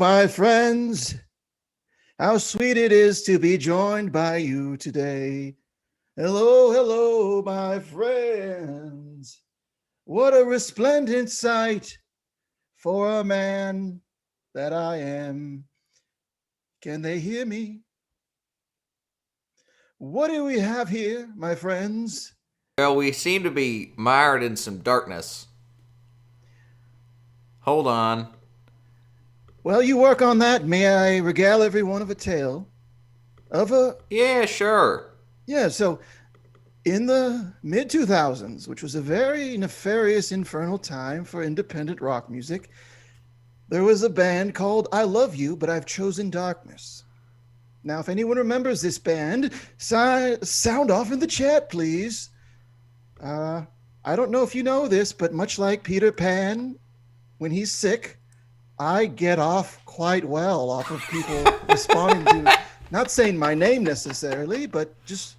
my friends. How sweet it is to be joined by you today. Hello, hello, my friends. What a resplendent sight for a man that I am. Can they hear me? What do we have here, my friends? Well, we seem to be mired in some darkness. Hold on. Well, you work on that. May I regale everyone of a tale? Of a, Yeah, sure. yeah, so in the mid 2000s, which was a very nefarious, infernal time for independent rock music, there was a band called I Love You, But I've Chosen Darkness. Now, if anyone remembers this band, sound off in the chat, please. I don't know if you know this, but much like Peter Pan, when he's sick, I get off quite well off of people responding to, not saying my name necessarily, but just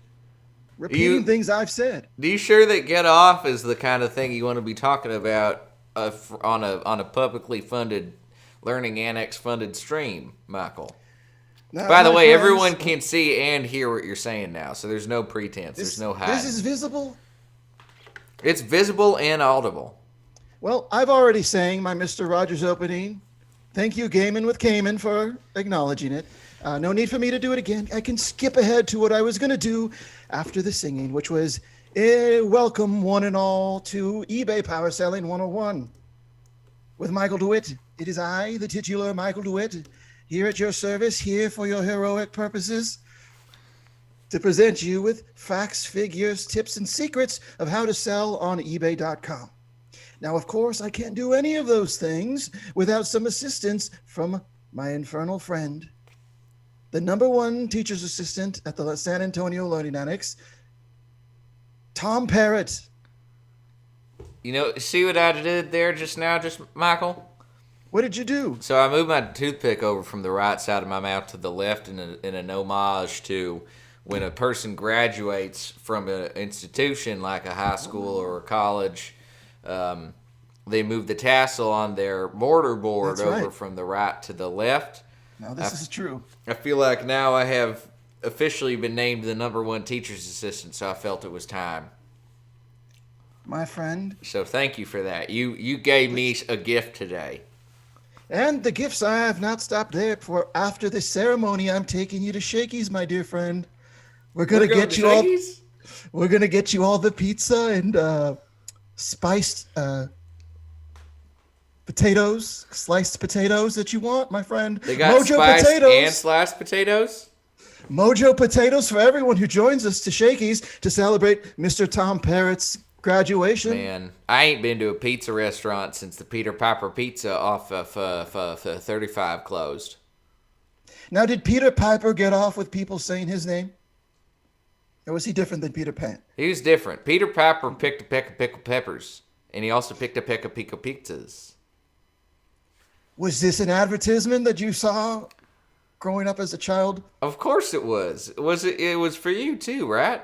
repeating things I've said. Do you sure that Get Off is the kind of thing you want to be talking about on a publicly funded Learning Annex funded stream, Michael? Now, By the my way, friends, everyone can see and hear what you're saying now, so there's no pretense. There's no hiding. This is visible. It's visible and audible. Well, I've already sang my Mr. Rogers opening. Thank you, Gaiman with Cayman, for acknowledging it. No need for me to do it again. I can skip ahead to what I was going to do after the singing, which was welcome one and all to eBay Power Selling 101 with Michael DeWitt. It is I, the titular Michael DeWitt, here at your service, here for your heroic purposes, to present you with facts, figures, tips, and secrets of how to sell on eBay.com. Now, of course, I can't do any of those things without some assistance from my infernal friend, the number one teacher's assistant at the San Antonio Learning Annex, Tom Parrott. You know, see what I did there just now, Michael? What did you do? So I moved my toothpick over from the right side of my mouth to the left in an homage to when a person graduates from an institution like a high school or a college. They move the tassel on their mortarboard over from the right to the left. Now this is true. I feel like now I have officially been named the number one teacher's assistant, so I felt it was time. My friend. So thank you for that. You gave me a gift today. And the gifts, I have not stopped there. For after this ceremony, I'm taking you to Shakey's, my dear friend. We're gonna get you all. We're gonna get you all the pizza and spiced potatoes, sliced potatoes that you want, my friend. They got Mojo spiced potatoes and sliced potatoes. Mojo potatoes for everyone who joins us to Shakey's to celebrate Mr. Tom Parrott's graduation. Man, I ain't been to a pizza restaurant since the Peter Piper Pizza off of 35 closed. Now, did Peter Piper get off with people saying his name? Or was he different than Peter Pan? He was different. Peter Piper picked a peck of pickled peppers, and he also picked a peck of pico pizzas. Was this an advertisement that you saw growing up as a child? Of course it was. It was for you too, right?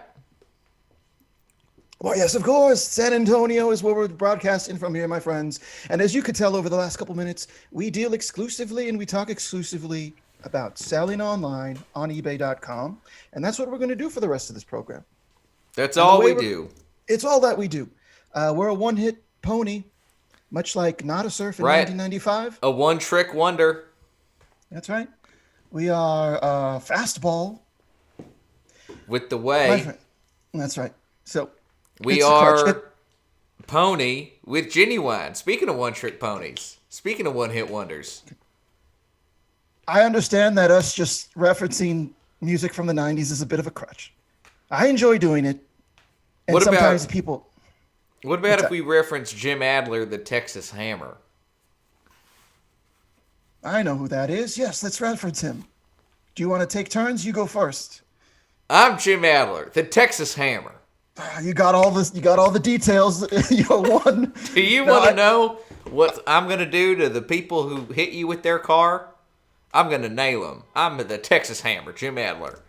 Well, yes, of course. San Antonio is where we're broadcasting from here, my friends. And as you could tell over the last couple minutes, we deal exclusively and we talk exclusively about selling online on eBay.com. And that's what we're going to do for the rest of this program. That's all we do. It's all that we do. We're a one-hit pony, much like Not a Surf in 1995. A one-trick wonder. That's right. We are fastball. With the way. That's right. So we are pony with genuine. Speaking of one-trick ponies. Speaking of one-hit wonders. I understand that us just referencing music from the 90s is a bit of a crutch. I enjoy doing it. And what sometimes about, people... What about if we reference Jim Adler, the Texas Hammer? I know who that is. Yes, let's reference him. Do you want to take turns? You go first. I'm Jim Adler, the Texas Hammer. You got all this. You got all the details. You're one. Do you want to know what I'm going to do to the people who hit you with their car? I'm going to nail them. I'm the Texas Hammer, Jim Adler.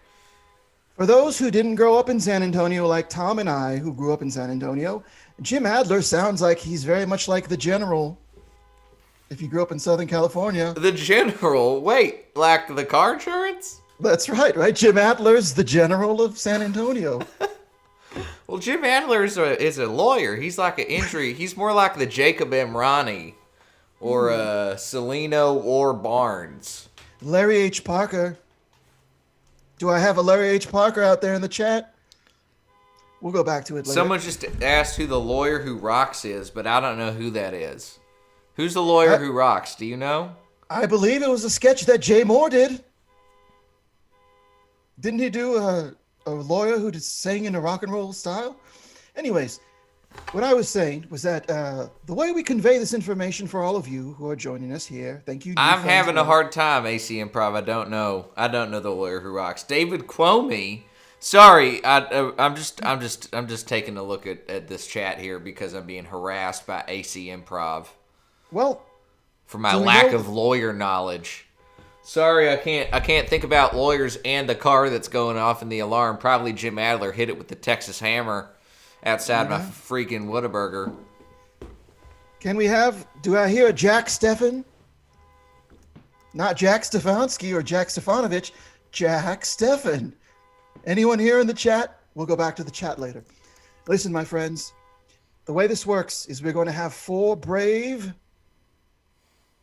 For those who didn't grow up in San Antonio like Tom and I, who grew up in San Antonio, Jim Adler sounds like he's very much like the general If you grew up in Southern California. The general. Wait, like the car insurance? That's right? Jim Adler's the general of San Antonio. Well, Jim Adler is a lawyer. He's like an injury. He's more like the Jacob Emrani or Celino or Barnes. Larry H. Parker. Do I have a Larry H. Parker out there in the chat? We'll go back to it later. Someone just asked who the lawyer who rocks is, but I don't know who that is. Who's the lawyer who rocks? Do you know? I believe it was a sketch that Jay Moore did. Didn't he do a lawyer who just sang in a rock and roll style? Anyways, what I was saying was that the way we convey this information for all of you who are joining us here, thank you. I'm having a hard time, AC Improv. I don't know the lawyer who rocks. David Cuomi. Sorry, I'm just taking a look at this chat here because I'm being harassed by AC Improv. Well, for my lack of lawyer knowledge. Sorry, I can't think about lawyers and the car that's going off in the alarm. Probably Jim Adler hit it with the Texas hammer outside my freaking Whataburger. Do I hear a Jack Steffen? Not Jack Stefanski or Jack Stefanovich, Jack Steffen. Anyone here in the chat? We'll go back to the chat later. Listen, my friends, the way this works is we're going to have 4 brave,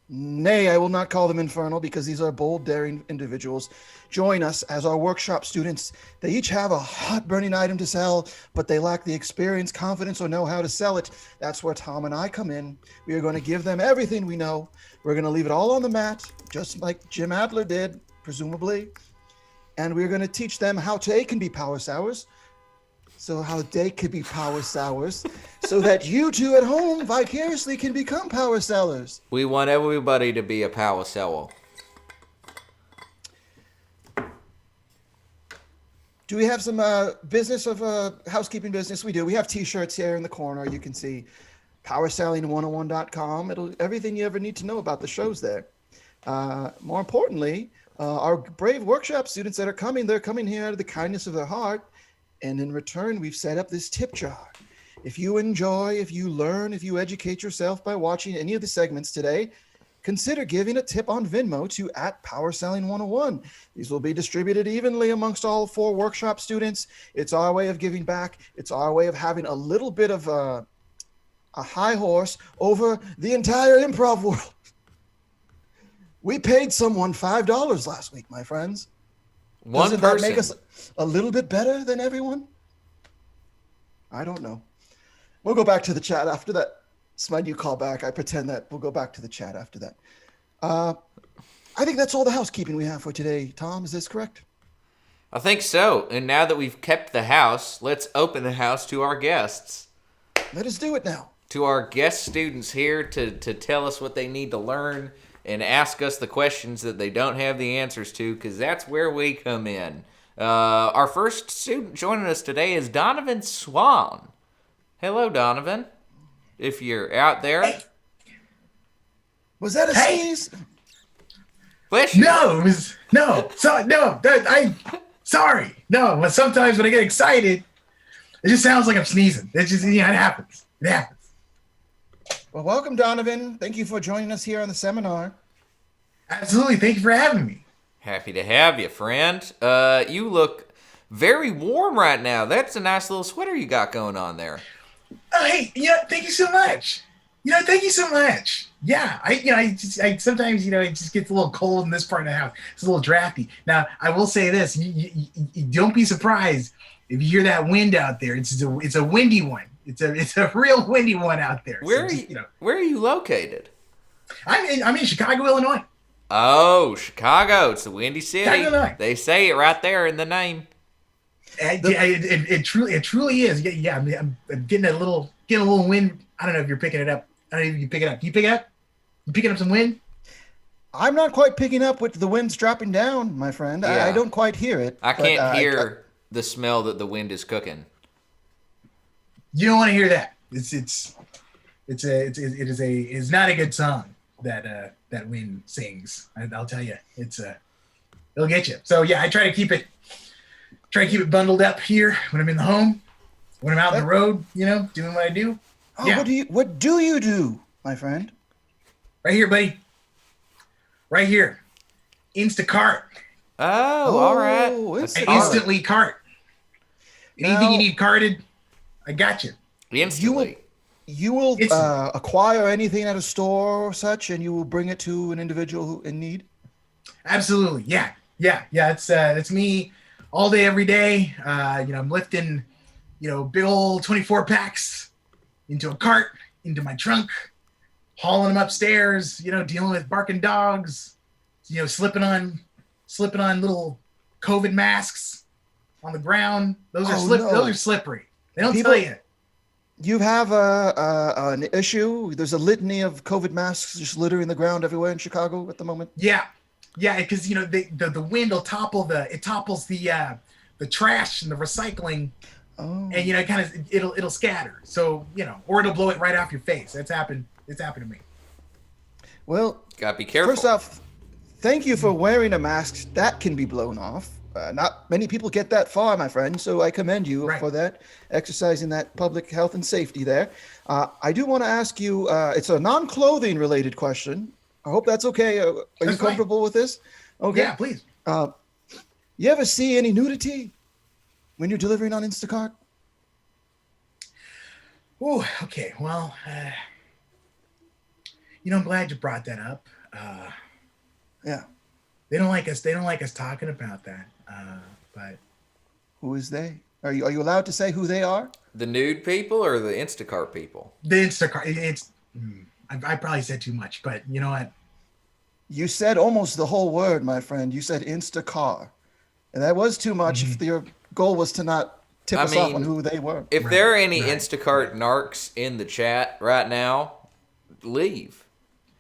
nay, I will not call them infernal because these are bold, daring individuals, join us as our workshop students. They each have a hot burning item to sell, but they lack the experience, confidence, or know how to sell it. That's where Tom and I come in. We are going to give them everything we know. We're going to leave it all on the mat, just like Jim Adler did, presumably. And we're going to teach them how they can be power sours. So how they could be power sours, so that you two at home vicariously can become power sellers. We want everybody to be a power seller. Do we have some business of housekeeping business? We do. We have T-shirts here in the corner. You can see powerselling101.com. Everything you ever need to know about the show's there. More importantly, our brave workshop students that are coming, they're coming here out of the kindness of their heart. And in return, we've set up this tip jar. If you enjoy, if you learn, if you educate yourself by watching any of the segments today, consider giving a tip on Venmo to @PowerSelling101. These will be distributed evenly amongst all 4 workshop students. It's our way of giving back. It's our way of having a little bit of a high horse over the entire improv world. We paid someone $5 last week, my friends. Doesn't that make us a little bit better than everyone? I don't know. We'll go back to the chat after that. It's my new callback. I pretend that we'll go back to the chat after that. I think that's all the housekeeping we have for today. Tom, is this correct? I think so. And now that we've kept the house, let's open the house to our guests. Let us do it now. To our guest students here to tell us what they need to learn and ask us the questions that they don't have the answers to, because that's where we come in. Our first student joining us today is Donovan Swan. Hello, Donovan. If you're out there. Hey. Was that a sneeze? Bless you. No, it was sorry. No, but sometimes when I get excited, it just sounds like I'm sneezing. It happens. It happens. Well, welcome, Donovan. Thank you for joining us here on the seminar. Absolutely. Thank you for having me. Happy to have you, friend. You look very warm right now. That's a nice little sweater you got going on there. Oh, hey, thank you so much. Thank you so much. Yeah, I sometimes, it just gets a little cold in this part of the house. It's a little drafty. Now, I will say this: you don't be surprised if you hear that wind out there. It's a windy one. It's a real windy one out there. Where are you located? I'm in Chicago, Illinois. Oh, Chicago! It's the Windy City. Illinois. They say it right there in the name. It truly is. Yeah. I'm getting a little wind. I don't know if you're picking it up. I don't know if you pick it up. Do you pick it up? You picking up some wind? I'm not quite picking up with the wind's dropping down, my friend. Yeah. I don't quite hear it. I can't hear the smell that the wind is cooking. You don't want to hear that. It's not a good song that wind sings. I'll tell you, it'll get you. So yeah, I try to keep it bundled up here when I'm in the home, when I'm out on the road, doing what I do. Oh, yeah. What do you do, my friend? Right here, buddy. Right here. Instacart. Oh, all right. Oh, That's I Instacart. solid. instantly cart. Anything you Now, need carted, I got you. you will Instantly. you will Instantly. acquire anything at a store or such, and you will bring it to an individual who in need. Absolutely. Yeah. Yeah. It's me all day, every day. I'm lifting, big old 24 packs into a cart, into my trunk, hauling them upstairs, dealing with barking dogs, slipping on little COVID masks on the ground. Those are Oh, no. those are slippery. They don't People- tell you. You have an issue. There's a litany of COVID masks just littering the ground everywhere in Chicago at the moment. Yeah. Yeah, because the wind will topples the trash and the recycling, Oh, and it'll scatter. So or it'll blow it right off your face. It's happened to me. well, Gotta be careful. first off, thank you for wearing a mask that can be blown off. Not many people get that far, my friend, so I commend you Right. for that, exercising that public health and safety there. I do want to ask you, it's a non-clothing related question. I hope that's okay. Are you That's fine. comfortable with this? Okay. Yeah, please. You ever see any nudity when you're delivering on Instacart? Oh, okay. Well, I'm glad you brought that up. Yeah. They don't like us. They don't like us talking about that. But Who is they? Are you allowed to say who they are? The nude people or the Instacart people? the Instacart, I probably said too much, but you know what? You said almost the whole word, my friend. You said Instacar. And that was too much if your goal was to not tip I us off mean, on who they were. If there are any right. Instacart narcs in the chat right now, leave.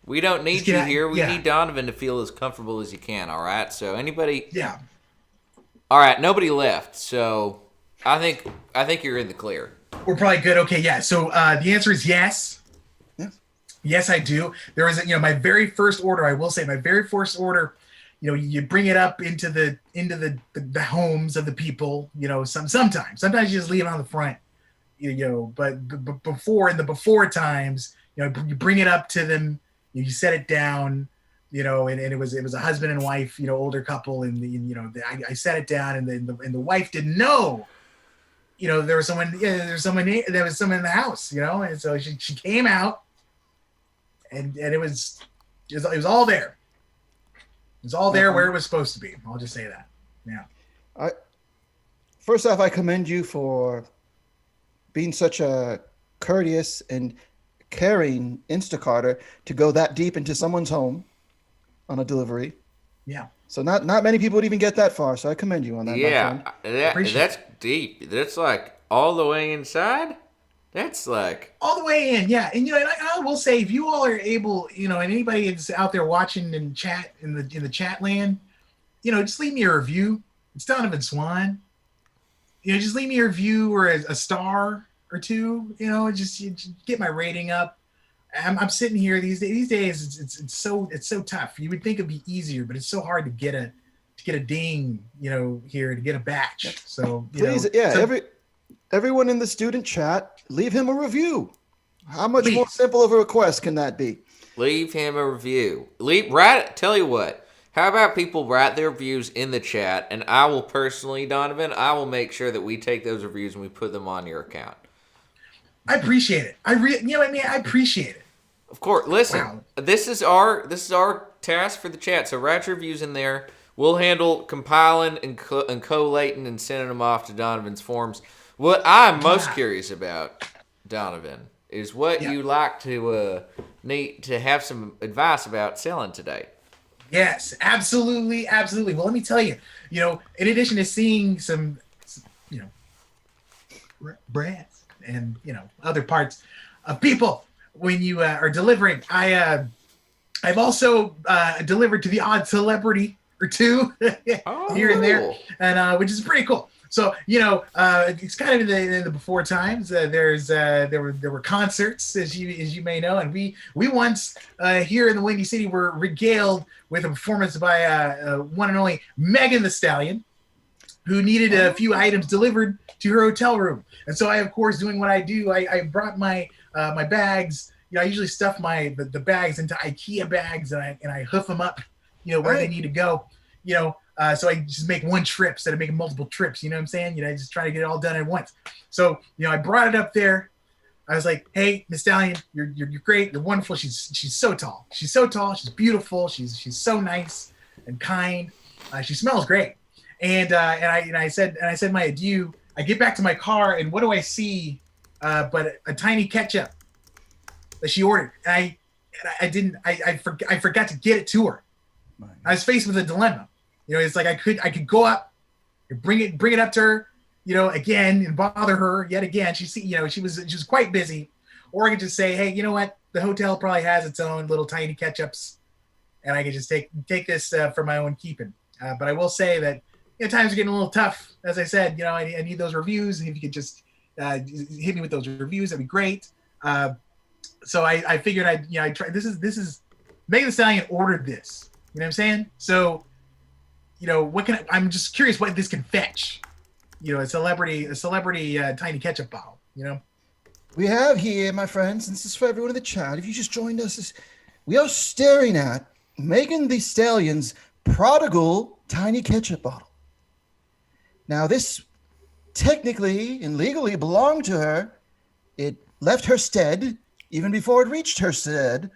We don't need Just you get out- here. We yeah. need Donovan to feel as comfortable as he can, all right? So anybody... Yeah. All right, nobody left. So I think you're in the clear. We're probably good. Okay, yeah. So the answer is yes. Yes. Yes, I do. There was, my very first order. I will say, my very first order. You bring it up into the homes of the people. Sometimes you just leave it on the front. But before in the before times, you bring it up to them. You set it down. And it was a husband and wife, older couple, and I set it down, and the wife didn't know. There was someone in the house, and so she came out, and it was all there. It was all there where it was supposed to be. I'll just say that. Yeah. First off, I commend you for being such a courteous and caring Instacarter to go that deep into someone's home on a delivery. Yeah. So not many people would even get that far. So I commend you on that. my friend. Yeah, Appreciate that's deep. That's like all the way inside. That's like All the way in, yeah. And I will say, if you all are able, and anybody that's out there watching and chat in the chat land, just leave me a review. It's Donovan Swan. Just leave me a review or a star or two. Just get my rating up. I'm sitting here these days. It's so tough. You would think it'd be easier, but it's so hard to get a ding. Here to get a batch. So Please, everyone in the student chat, leave him a review. How much more Please. simple of a request can that be? leave him a review. Tell you what. How about people write their reviews in the chat, and I will personally, Donovan, I will make sure that we take those reviews and we put them on your account. I appreciate it. I appreciate it. Of course. Listen, Wow. this is our task for the chat. So write your reviews in there. We'll handle compiling and collating and sending them off to Donovan's forms. What I'm most curious about, Donovan, is what you like to need to have some advice about selling today. Yes, absolutely. Well, let me tell you, in addition to seeing some brands and other parts of people when you are delivering, I've also delivered to the odd celebrity or two here and there, cool. and which is pretty cool. So it's kind of in the before times. There were concerts, as you may know, and we once here in the Windy City were regaled with a performance by one and only Megan Thee Stallion, who needed a few items delivered to her hotel room. And so I, of course, doing what I do, I brought my bags, I usually stuff the bags into IKEA bags and I hoof them up, where they need to go, so I just make one trip instead of making multiple trips. You know what I'm saying? I just try to get it all done at once. So, I brought it up there. I was like, hey, Miss Stallion, you're great. You're wonderful. She's so tall. She's so tall. She's beautiful. She's so nice and kind. She smells great. And I said my adieu. I get back to my car, and what do I see but a tiny ketchup that she ordered. And I forgot to get it to her. I was faced with a dilemma. It's like I could go up, bring it up to her, again, and bother her yet again. She was quite busy. Or I could just say, hey, you know what? The hotel probably has its own little tiny ketchups, and I could just take this for my own keeping. But I will say that times are getting a little tough. As I said, I need those reviews, and if you could just hit me with those reviews, that'd be great. So I figured I'd try. This is Megan Thee Stallion ordered this. You know what I'm saying? So, I'm just curious what this can fetch. A celebrity tiny ketchup bottle. We have here, my friends, and this is for everyone in the chat. If you just joined us, we are staring at Megan Thee Stallion's prodigal tiny ketchup bottle. Now, this technically and legally belonged to her. It left her stead even before it reached her stead.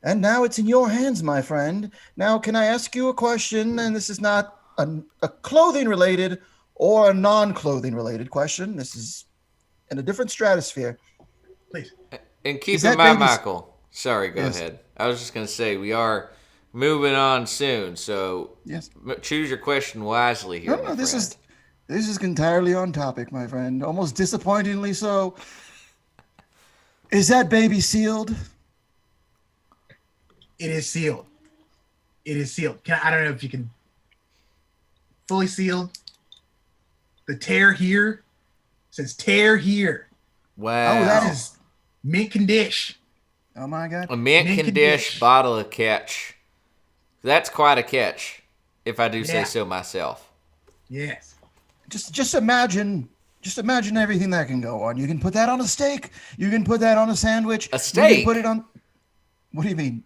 And now it's in your hands, my friend. Now, can I ask you a question? And this is not a clothing-related or a non-clothing related question. This is in a different stratosphere. Please. And keep in mind, Michael. Sorry, go ahead. I was just going to say, we are moving on soon, so choose your question wisely here. No, this is entirely on topic, my friend. Almost disappointingly so. Is that baby sealed? It is sealed. It is sealed. I don't know if you can fully sealed. The tear here says tear here. Wow. Oh, that is mint condition. Oh my God. A mint condition bottle of catch. That's quite a catch, if I do say so myself. Yes. Just imagine everything that can go on. You can put that on a steak. You can put that on a sandwich. A steak? You can put it on. What do you mean?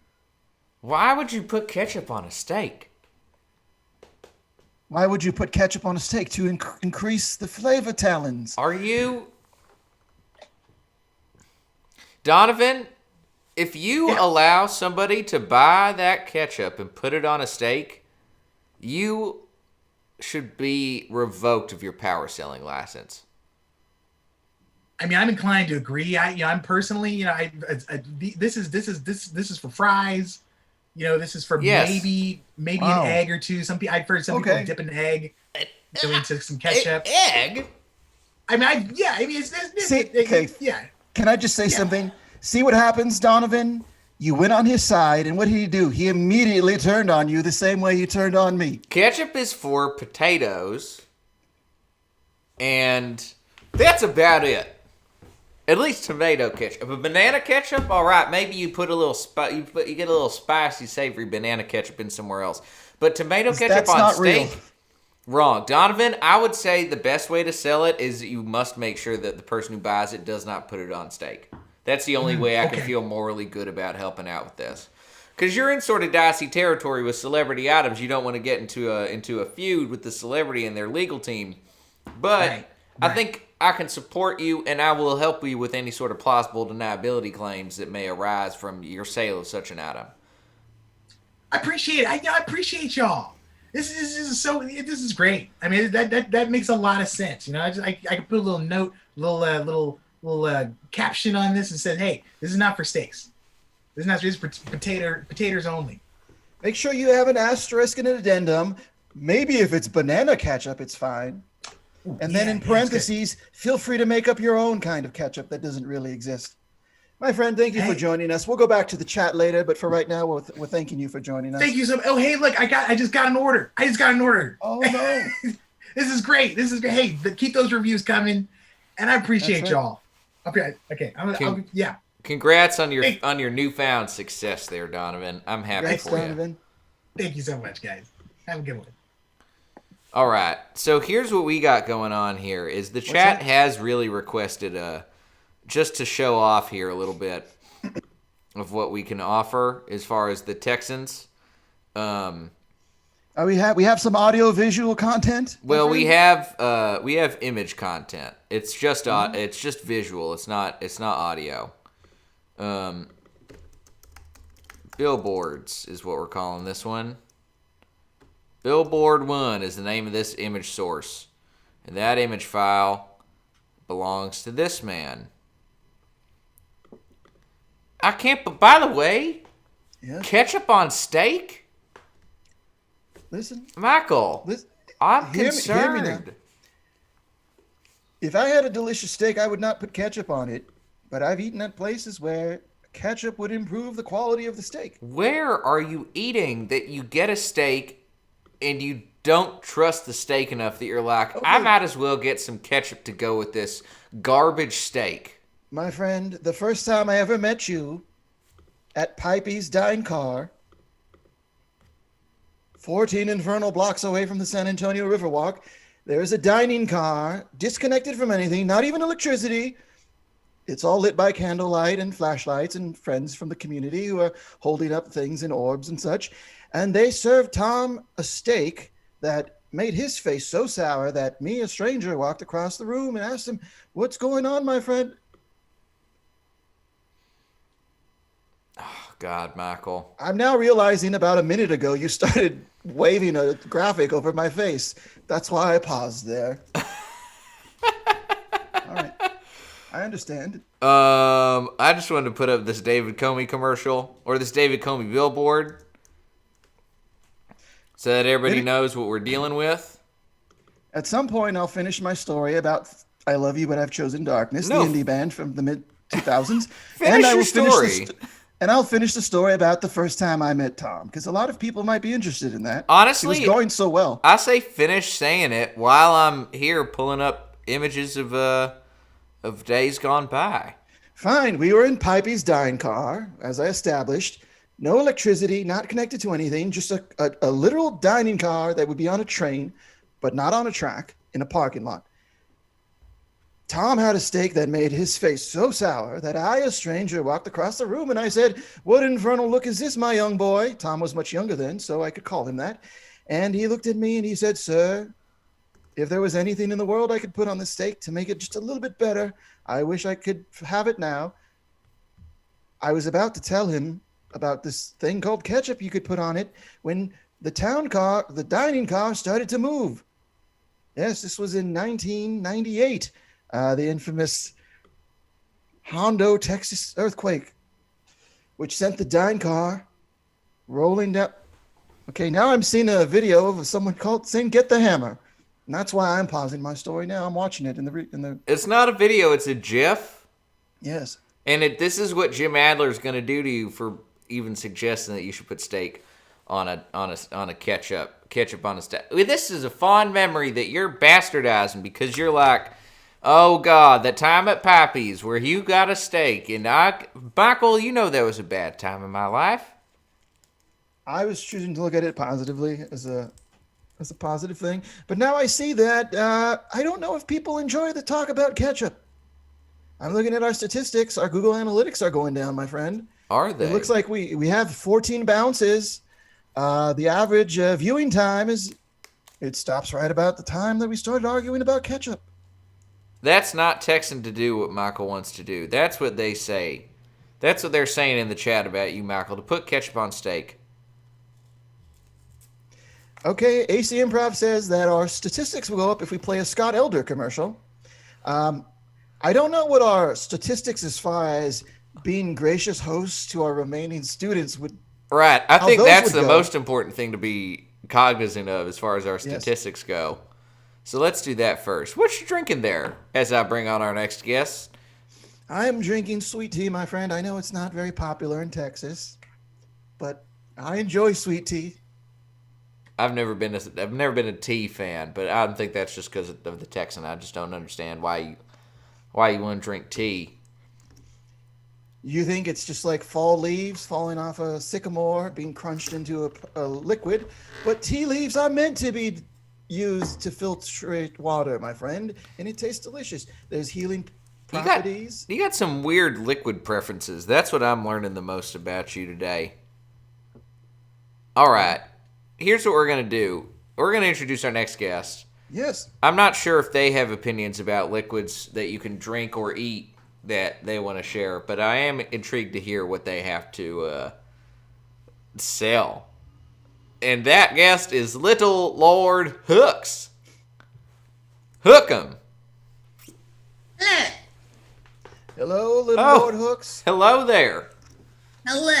Why would you put ketchup on a steak? Why would you put ketchup on a steak? To increase the flavor talons. Are you... Donovan, if you allow somebody to buy that ketchup and put it on a steak, you should be revoked of your power selling license. I mean, I'm inclined to agree. I'm personally, this is for fries. This is for maybe an egg or two. I've heard some people dip an egg into some ketchup. Egg? I mean, Can I just say something? See what happens, Donovan? You went on his side, and what did he do? He immediately turned on you the same way he turned on me. Ketchup is for potatoes, and that's about it. At least tomato ketchup. But banana ketchup, all right. Maybe you put a little you get a little spicy, savory banana ketchup in somewhere else. But tomato ketchup on steak, real. Wrong. Donovan, I would say the best way to sell it is you must make sure that the person who buys it does not put it on steak. That's the only way I can feel morally good about helping out with this. Because you're in sort of dicey territory with celebrity items. You don't want to get into a feud with the celebrity and their legal team. But right. I think I can support you, and I will help you with any sort of plausible deniability claims that may arise from your sale of such an item. I appreciate it. I appreciate y'all. This is great. I mean, that makes a lot of sense. I can put a little note, little caption on this and said, "Hey, this is not for steaks. This is for potatoes only." Make sure you have an asterisk and an addendum. Maybe if it's banana ketchup, it's fine. And then in parentheses, feel free to make up your own kind of ketchup that doesn't really exist. My friend, thank you for joining us. We'll go back to the chat later, but for right now, we're thanking you for joining us. Thank you so much. Oh, hey, look, I just got an order. Oh, no. This is great. Hey, keep those reviews coming, and I appreciate y'all. Okay. Congrats on your newfound success there, Donovan. I'm happy for Donovan. You. Thank you so much, guys. Have a good one. All right. So here's what we got going on here is the chat has really requested just to show off here a little bit. of what we can offer as far as the Texans. We have some audio visual content. Well, we have image content. It's just visual. It's not audio. Billboards is what we're calling this one. Billboard 1 is the name of this image source. And that image file belongs to this man. I can't, by the way, ketchup on steak? Listen. Michael, I'm concerned. Hear me now. If I had a delicious steak, I would not put ketchup on it. But I've eaten at places where ketchup would improve the quality of the steak. Where are you eating that you get a steak and you don't trust the steak enough that you're like, I might as well get some ketchup to go with this garbage steak? My friend, the first time I ever met you at Pipey's Dine Car, 14 infernal blocks away from the San Antonio Riverwalk, there is a dining car, disconnected from anything, not even electricity. It's all lit by candlelight and flashlights and friends from the community who are holding up things in orbs and such. And they served Tom a steak that made his face so sour that me, a stranger, walked across the room and asked him, "What's going on, my friend?" Oh, God, Michael. I'm now realizing about a minute ago you started waving a graphic over my face. That's why I paused there. All right. I understand. I just wanted to put up this David Comey commercial, or this David Comey billboard, so that everybody knows what we're dealing with. At some point, I'll finish my story about I Love You, But I've Chosen Darkness, the indie band from the mid-2000s. Finish your story. And I'll finish the story about the first time I met Tom, because a lot of people might be interested in that. Honestly, it was going so well. I say finish saying it while I'm here pulling up images of days gone by. Fine. We were in Pipey's Dine Car, as I established. No electricity, not connected to anything, just a literal dining car that would be on a train, but not on a track, in a parking lot. Tom had a steak that made his face so sour that I, a stranger, walked across the room and I said, "What infernal look is this, my young boy?" Tom was much younger then, so I could call him that. And he looked at me and he said, "Sir, if there was anything in the world I could put on the steak to make it just a little bit better, I wish I could have it now." I was about to tell him about this thing called ketchup you could put on it when the dining car started to move. Yes, this was in 1998. The infamous Hondo, Texas earthquake, which sent the dine car rolling down. Okay, now I'm seeing a video of someone saying, "Get the hammer." And that's why I'm pausing my story now. I'm watching it in the. It's not a video; it's a GIF. Yes. And this is what Jim Adler's going to do to you for even suggesting that you should put steak on a ketchup on a steak. This is a fond memory that you're bastardizing because you're like, "Oh God, that time at Pappy's where you got a steak," and Michael, you know that was a bad time in my life. I was choosing to look at it positively as a positive thing, but now I see that I don't know if people enjoy the talk about ketchup. I'm looking at our statistics. Our Google Analytics are going down, my friend. Are they? It looks like we have 14 bounces. The average viewing time it stops right about the time that we started arguing about ketchup. That's not Texan to do what Michael wants to do. That's what they say. That's what they're saying in the chat about you, Michael, to put ketchup on steak. Okay, AC Improv says that our statistics will go up if we play a Scott Elder commercial. I don't know what our statistics as far as being gracious hosts to our remaining students would. Right. I think that's the most important thing to be cognizant of as far as our statistics go. So let's do that first. What you drinking there as I bring on our next guest? I am drinking sweet tea, my friend. I know it's not very popular in Texas, but I enjoy sweet tea. I've never been a tea fan, but I don't think that's just because of the Texan. I just don't understand why you want to drink tea. You think it's just like fall leaves falling off a sycamore being crunched into a liquid, but tea leaves are meant to be used to filtrate water, my friend, and it tastes delicious. There's healing properties. You got some weird liquid preferences. That's what I'm learning the most about you today. All right. Here's what we're going to do. We're going to introduce our next guest. Yes. I'm not sure if they have opinions about liquids that you can drink or eat that they want to share, but I am intrigued to hear what they have to sell. And that guest is Little Lord Hooks. Hook 'em. Hello. Hello, Little Oh. Lord Hooks. Hello there. Hello.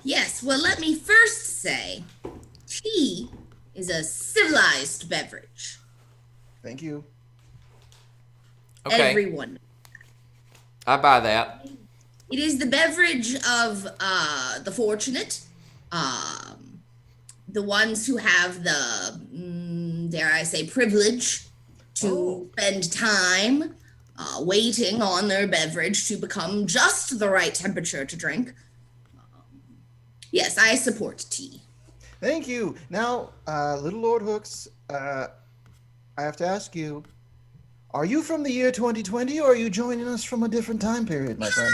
Yes, well, let me first say tea is a civilized beverage. Thank you. Okay. Everyone. I buy that. It is the beverage of the fortunate, the ones who have the, dare I say, privilege to spend time waiting on their beverage to become just the right temperature to drink. Yes, I support tea. Thank you. Now, Little Lord Hooks, I have to ask you, are you from the year 2020 or are you joining us from a different time period, my friend?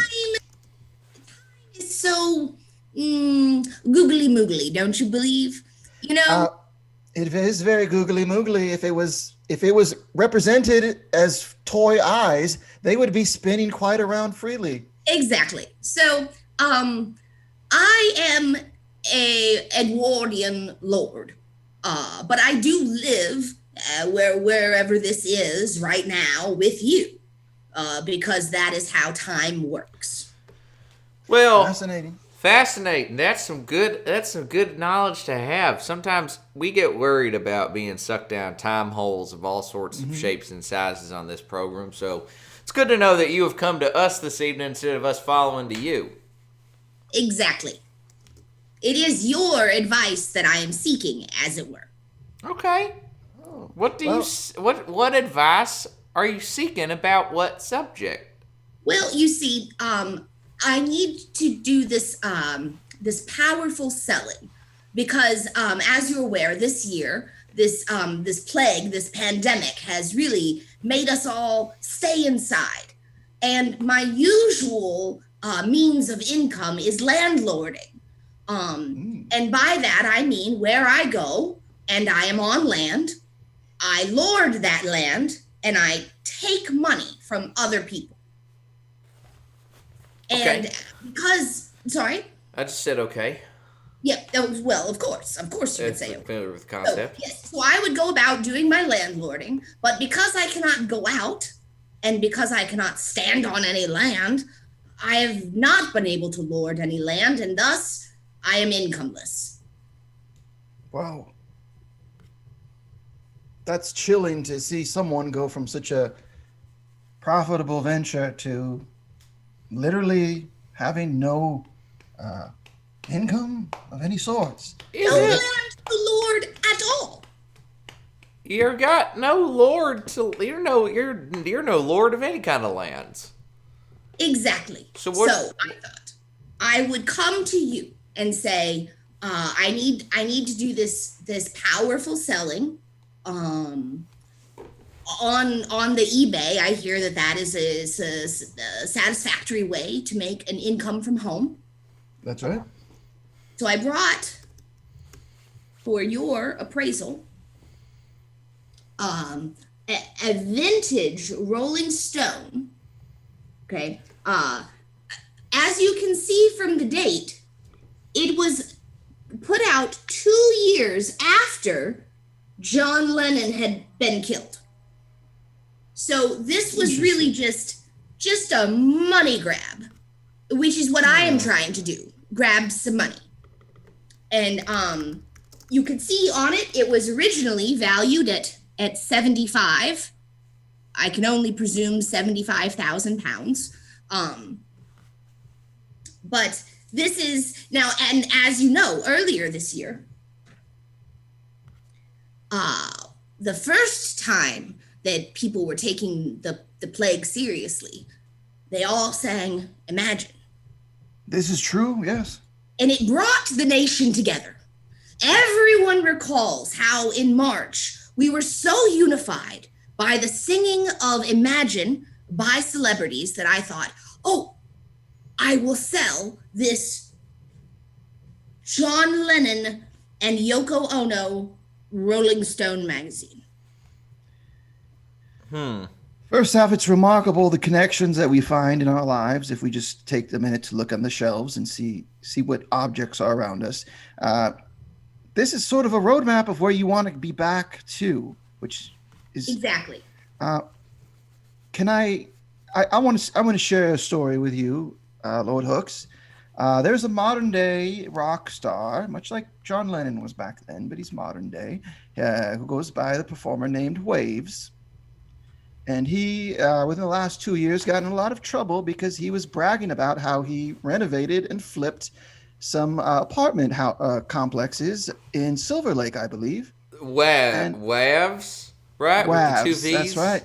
It's so googly moogly, don't you believe? You know, It is very googly moogly. If it was represented as toy eyes, they would be spinning quite around freely. exactly. So, I am a Edwardian lord, but I do live wherever this is right now with you, because that is how time works. Well, Fascinating. fascinating. That's some good knowledge to have. Sometimes we get worried about being sucked down time holes of all sorts of shapes and sizes on this program. So it's good to know that you have come to us this evening instead of us following to you. Exactly. It is your advice that I am seeking, as it were. Okay. What do you what advice are you seeking about what subject? Well, you see, I need to do this this powerful selling because, as you're aware, this year, this plague, this pandemic, has really made us all stay inside, and my usual means of income is landlording, and by that I mean where I go and I am on land, I lord that land, and I take money from other people. And Okay. because, sorry? I just said okay. Yeah, well, of course you would That's say okay. familiar with the So, concept. yes, so I would go about doing my landlording, but because I cannot go out and because I cannot stand on any land, I have not been able to lord any land, and thus I am incomeless. Wow. That's chilling to see someone go from such a profitable venture to literally having no income of any sorts. Is No it? land to lord at all. You're got no lord to you're no lord of any kind of lands. Exactly. So what- So I thought I would come to you and say, I need to do this powerful selling. On the eBay, I hear that is a satisfactory way to make an income from home. That's right. So I brought for your appraisal a vintage Rolling Stone. Okay. As you can see from the date, it was put out 2 years after John Lennon had been killed. So this was really just a money grab, which is what I am trying to do. Grab some money. And you can see on it, it was originally valued at 75. I can only presume 75,000 pounds. But this is now, and as you know, earlier this year, the first time that people were taking the plague seriously, they all sang Imagine. This is true, yes. And it brought the nation together. Everyone recalls how in March we were so unified by the singing of Imagine by celebrities that I thought, oh, I will sell this John Lennon and Yoko Ono Rolling Stone magazine. First off, it's remarkable the connections that we find in our lives if we just take the minute to look on the shelves and see what objects are around us. This is sort of a roadmap of where you want to be back to, which is Exactly. Can I want to share a story with you, Lord Hooks. There's a modern day rock star, much like John Lennon was back then, but he's modern day, who goes by the performer named Waves. And he, within the last 2 years, got in a lot of trouble because he was bragging about how he renovated and flipped some apartment complexes in Silver Lake, I believe. Waves, right? Waves, With the two V's? that's right.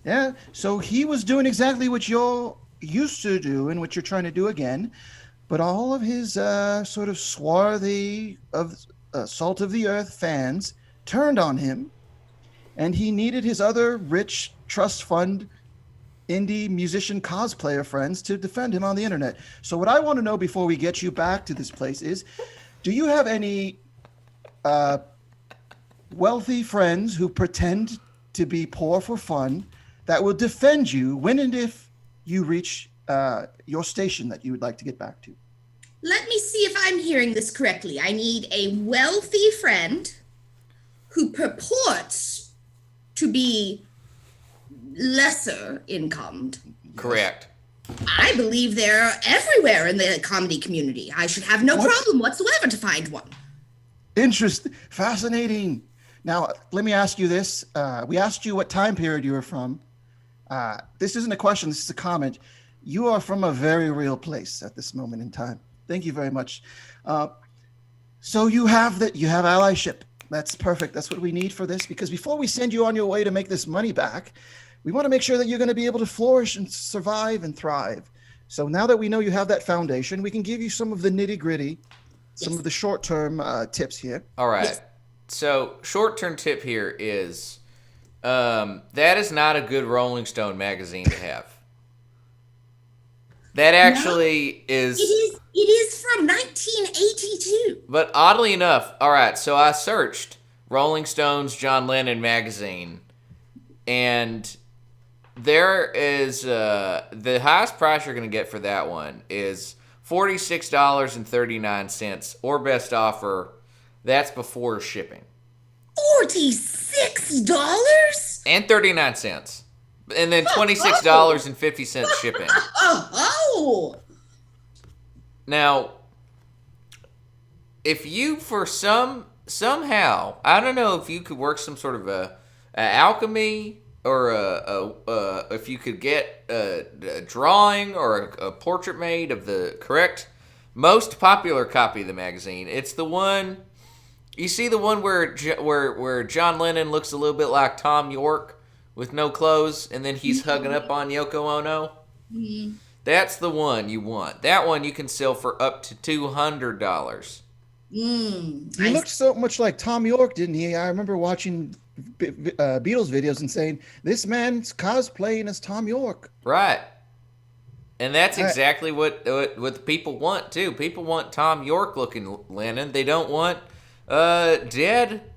Yeah, so he was doing exactly what you're used to do and what you're trying to do again, but all of his sort of swarthy, salt of the earth fans turned on him, and he needed his other rich trust fund indie musician cosplayer friends to defend him on the internet. So what I want to know before we get you back to this place is, do you have any wealthy friends who pretend to be poor for fun that will defend you when and if you reach your station that you would like to get back to? Let me see if I'm hearing this correctly. I need a wealthy friend who purports to be lesser incomed. Correct. I believe they're everywhere in the comedy community. I should have no What? problem whatsoever to find one. Interesting, fascinating. Now, let me ask you this. We asked you what time period you were from. This isn't a question, this is a comment. You are from a very real place at this moment in time. Thank you very much. So you have allyship. That's perfect. That's what we need for this, because before we send you on your way to make this money back, we want to make sure that you're going to be able to flourish and survive and thrive. So now that we know you have that foundation, we can give you some of the nitty gritty, some of the short-term tips here. All right. Yes. So, short-term tip here is that is not a good Rolling Stone magazine to have. That actually is... It is from 1982. But oddly enough, all right, so I searched Rolling Stone's John Lennon magazine, and there is the highest price you're going to get for that one is $46.39, or best offer. That's before shipping. $46? And 39 cents. And then $26.50 shipping. Oh. Now, if you somehow, I don't know if you could work some sort of a alchemy, or if you could get a drawing or a portrait made of the correct, most popular copy of the magazine. It's the one, you see the one where John Lennon looks a little bit like Tom York with no clothes, and then he's hugging up on Yoko Ono? Mm-hmm. That's the one you want. That one you can sell for up to $200. He looked so much like Tom York, didn't he? I remember watching Beatles videos and saying, this man's cosplaying as Tom York. Right. And that's exactly what the people want, too. People want Tom York-looking Lennon. They don't want dead,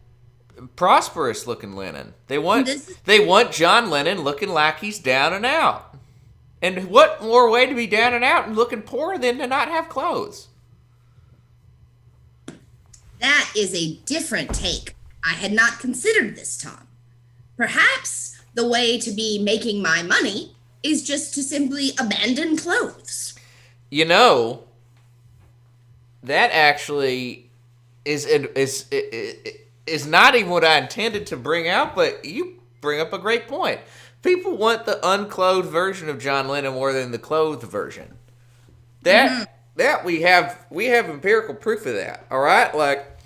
prosperous-looking Lennon. They want John Lennon looking like he's down and out. And what more way to be down and out and looking poor than to not have clothes? That is a different take. I had not considered this, Tom. Perhaps the way to be making my money is just to simply abandon clothes. You know, that actually is not even what I intended to bring out, but you bring up a great point. People want the unclothed version of John Lennon more than the clothed version. That we have empirical proof of that. All right, like,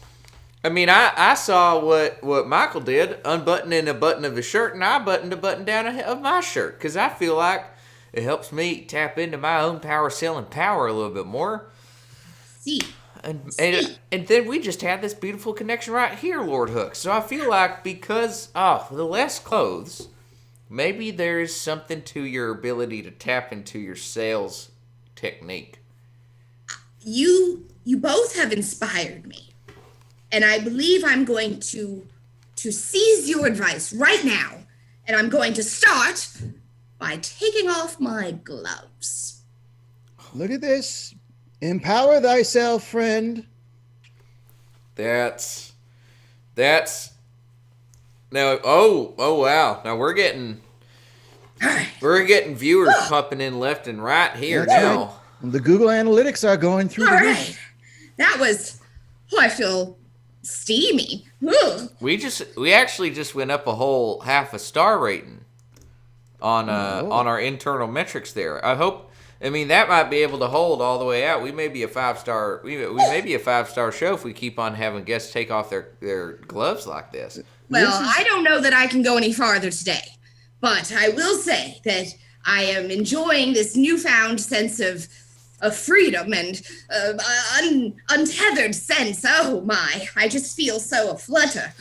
I mean, I saw what Michael did, unbuttoning a button of his shirt, and I buttoned a button down of my shirt because I feel like it helps me tap into my own selling power a little bit more. See, And then we just had this beautiful connection right here, Lord Hook. So I feel like because the less clothes, maybe there's something to your ability to tap into your sales technique. You both have inspired me, and I believe I'm going to seize your advice right now, and I'm going to start by taking off my gloves. Look at this. Empower thyself, friend. That's now. Oh wow! Now we're getting viewers popping in left and right here That's now. right. The Google Analytics are going through. All right, that was. Oh, I feel steamy. Ugh. We actually just went up a whole half a star rating on our internal metrics there. I mean, that might be able to hold all the way out. We may be a 5-star. We may be a 5-star show if we keep on having guests take off their gloves like this. Well, I don't know that I can go any farther today, but I will say that I am enjoying this newfound sense of freedom and untethered sense. Oh my! I just feel so aflutter.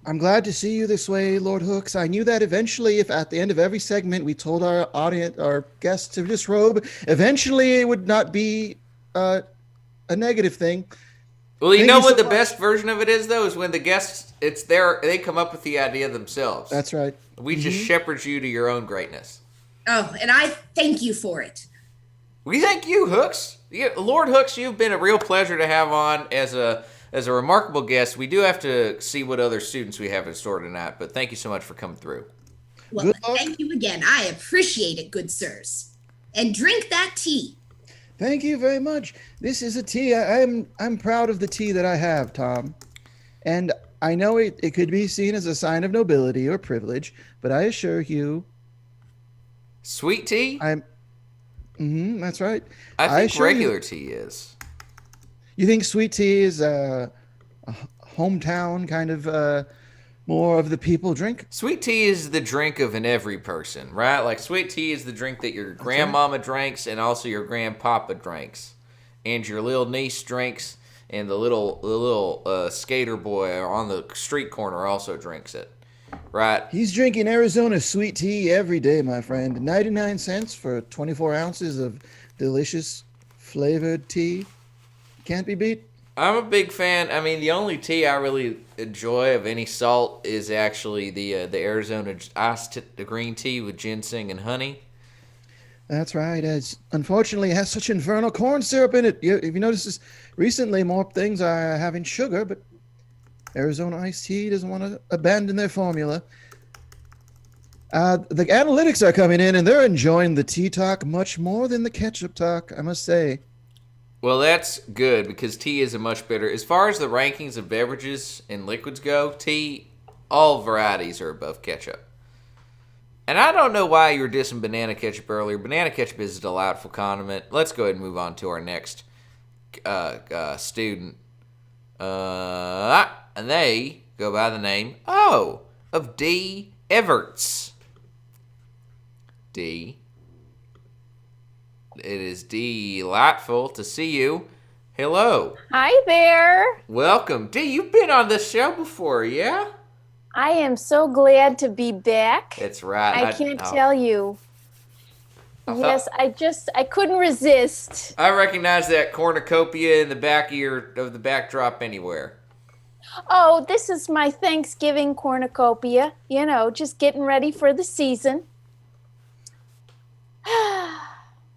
I'm glad to see you this way, Lord Hooks. I knew that eventually, if at the end of every segment we told our audience, our guests to disrobe, eventually it would not be a negative thing. Well, you know what the best version of it is, though, is when the guests, they come up with the idea themselves. That's right. We just shepherd you to your own greatness. Oh, and I thank you for it. We thank you, Hooks. Lord Hooks, you've been a real pleasure to have on as a remarkable guest. We do have to see what other students we have in store tonight, but thank you so much for coming through. Well, thank you again. I appreciate it, good sirs. And drink that tea. Thank you very much. This is a tea. I'm proud of the tea that I have, Tom. And I know it could be seen as a sign of nobility or privilege, but I assure you, sweet tea? That's right. I think regular tea is. You think sweet tea is a hometown kind of more of the people drink? Sweet tea is the drink of an every person, right? Like sweet tea is the drink that your grandmama drinks and also your grandpapa drinks. And your little niece drinks and the little skater boy on the street corner also drinks it. Right? He's drinking Arizona sweet tea every day, my friend. 99 cents for 24 ounces of delicious flavored tea. Can't be beat. I'm a big fan. I mean, the only tea I really enjoy of any salt is actually the Arizona the green tea with ginseng and honey. That's right. Unfortunately, it has such infernal corn syrup in it. If you notice this, recently more things are having sugar, but Arizona iced tea doesn't want to abandon their formula. The analytics are coming in, and they're enjoying the tea talk much more than the ketchup talk, I must say. Well, that's good because tea is a much better. As far as the rankings of beverages and liquids go, tea, all varieties are above ketchup. And I don't know why you were dissing banana ketchup earlier. Banana ketchup is a delightful condiment. Let's go ahead and move on to our next student. And they go by the name, of D. Everts. D. It is delightful to see you. Hello. Hi there. Welcome. D, you've been on this show before, yeah? I am so glad to be back. That's right. I can't tell you. Yes, I couldn't resist. I recognize that cornucopia in the back of the backdrop anywhere. Oh, this is my Thanksgiving cornucopia. You know, just getting ready for the season.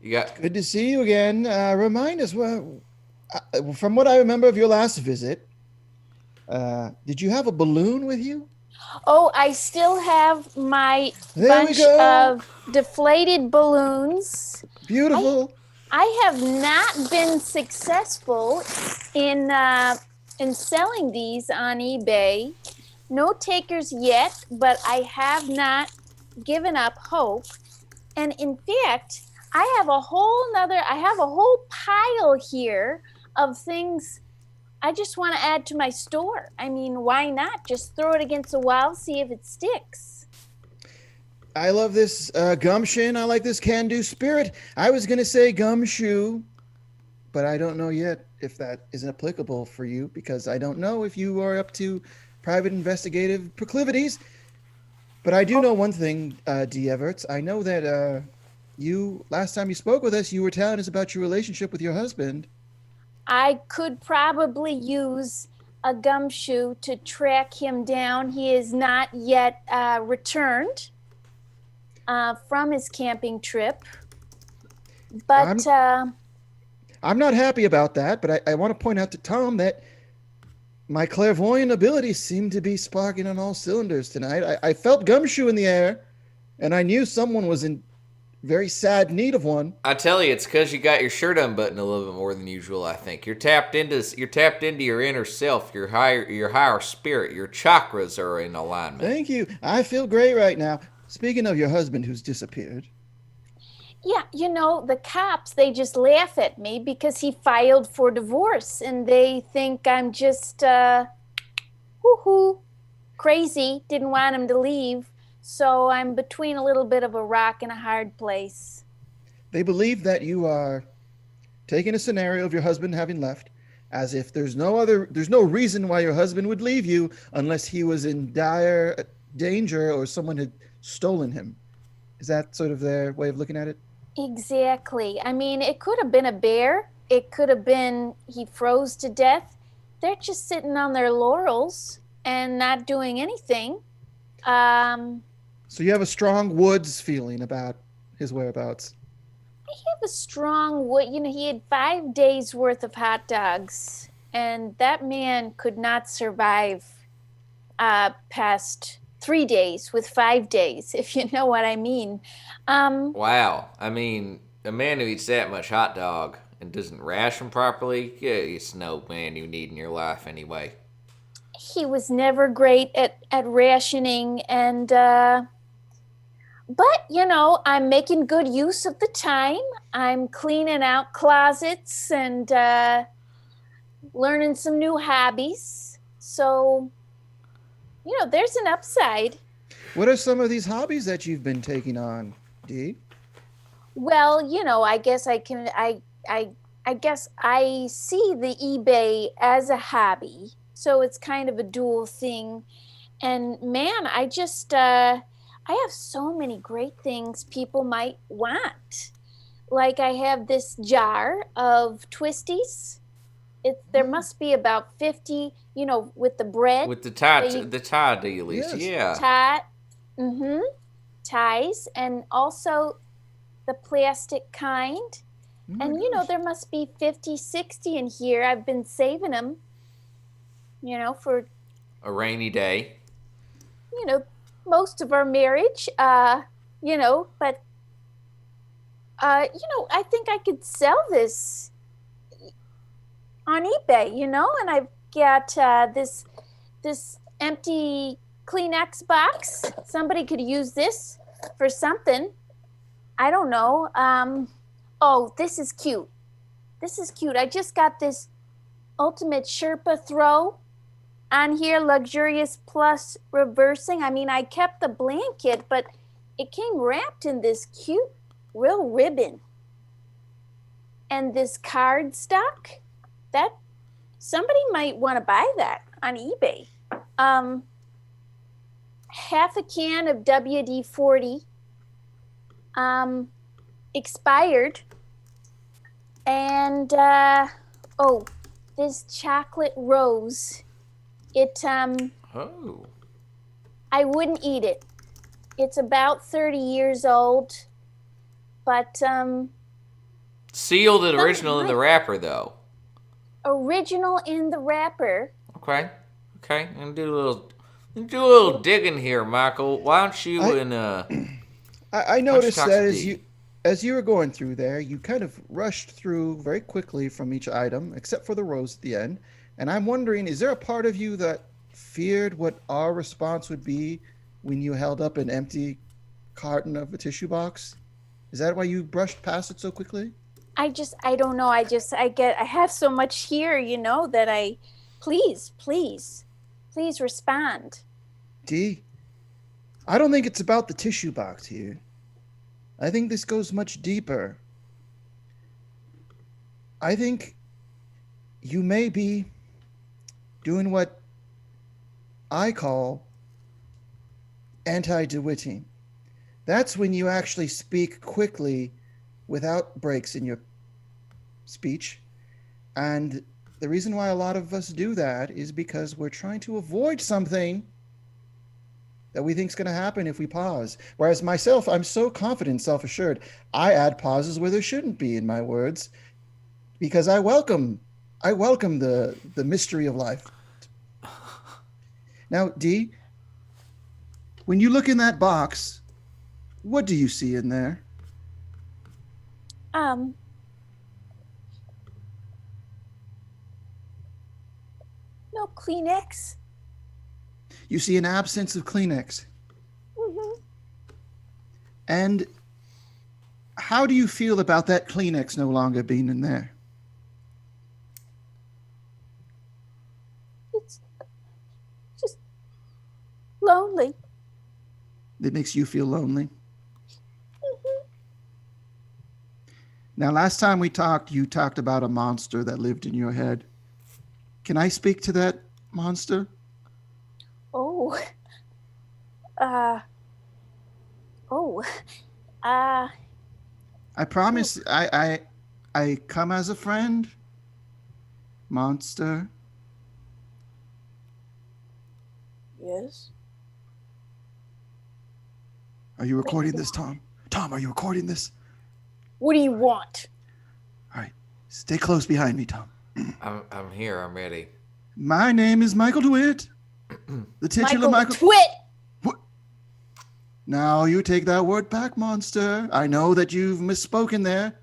Good to see you again. Remind us, from what I remember of your last visit, did you have a balloon with you? Oh, I still have my bunch of deflated balloons. Beautiful. I have not been successful in selling these on eBay. No takers yet, but I have not given up hope. And in fact, I have a whole pile here of things I just want to add to my store. I mean, why not? Just throw it against the wall, see if it sticks. I love this gumption. I like this can-do spirit. I was going to say gumshoe, but I don't know yet if that is applicable for you because I don't know if you are up to private investigative proclivities. But I do know one thing, D. Everts. I know that you, last time you spoke with us, you were telling us about your relationship with your husband. I could probably use a gumshoe to track him down. He is not yet returned from his camping trip. But I'm not happy about that, but I want to point out to Tom that my clairvoyant abilities seem to be sparking on all cylinders tonight. I felt gumshoe in the air, and I knew someone was in very sad need of one. I tell you, it's because you got your shirt unbuttoned a little bit more than usual. I think you're tapped into your inner self, your higher spirit. Your chakras are in alignment. Thank you. I feel great right now. Speaking of your husband who's disappeared. yeah, the cops, they just laugh at me because he filed for divorce and they think I'm just woohoo crazy, didn't want him to leave. So I'm between a little bit of a rock and a hard place. They believe that you are taking a scenario of your husband having left as if there's no reason why your husband would leave you unless he was in dire danger or someone had stolen him. Is that sort of their way of looking at it? Exactly. I mean, it could have been a bear. It could have been he froze to death. They're just sitting on their laurels and not doing anything. So you have a strong Woods feeling about his whereabouts. I have a strong he had 5 days worth of hot dogs, and that man could not survive past 3 days with 5 days, if you know what I mean. Wow. I mean, a man who eats that much hot dog and doesn't ration properly, yeah, it's no man you need in your life anyway. He was never great at rationing, and but I'm making good use of the time. I'm cleaning out closets and learning some new hobbies. So there's an upside. What are some of these hobbies that you've been taking on, Dee? Well, I guess I can I guess I see the eBay as a hobby. So it's kind of a dual thing. And man, I just I have so many great things people might want. Like I have this jar of twisties. There must be about 50, with the bread. With the tie dealies, Yes. yeah. Ties, and also the plastic kind. And there must be 50, 60 in here. I've been saving them, for A rainy day. most of our marriage. But I think I could sell this on eBay, and I've got this empty Kleenex box. Somebody could use this for something. I don't know. Oh, this is cute. This is cute. I just got this Ultimate Sherpa throw on here, luxurious plus reversing. I mean, I kept the blanket, but it came wrapped in this cute, real ribbon. And this cardstock, that somebody might want to buy that on eBay. Half a can of WD-40 expired. And this chocolate rose, Oh. I wouldn't eat it. It's about 30 years old, but Sealed and original in the wrapper, though. original in the wrapper. Okay. And do a little digging here, Michael. Why don't you I noticed talk that to as Dee? you were going through there, you kind of rushed through very quickly from each item, except for the rose at the end. And I'm wondering, is there a part of you that feared what our response would be when you held up an empty carton of a tissue box? Is that why you brushed past it so quickly? I don't know. I have so much here, that please respond. Dee, I don't think it's about the tissue box here. I think this goes much deeper. I think you may be doing what I call anti-DeWitting. That's when you actually speak quickly without breaks in your speech. And the reason why a lot of us do that is because we're trying to avoid something that we think is going to happen if we pause. Whereas myself, I'm so confident, self-assured, I add pauses where there shouldn't be in my words because I welcome the mystery of life. Now, Dee, when you look in that box, what do you see in there? No Kleenex. You see an absence of Kleenex. Mm-hmm. And how do you feel about that Kleenex no longer being in there? It's just lonely. It makes you feel lonely. Now, last time we talked, you talked about a monster that lived in your head. Can I speak to that monster? Oh. I promise I come as a friend. Monster. Yes. Are you recording this, Tom? Tom, are you recording this? What do you want? All right. Stay close behind me, Tom. I'm here. I'm ready. My name is Michael DeWitt. The titular Michael. Twit. What? Now you take that word back, monster. I know that you've misspoken there.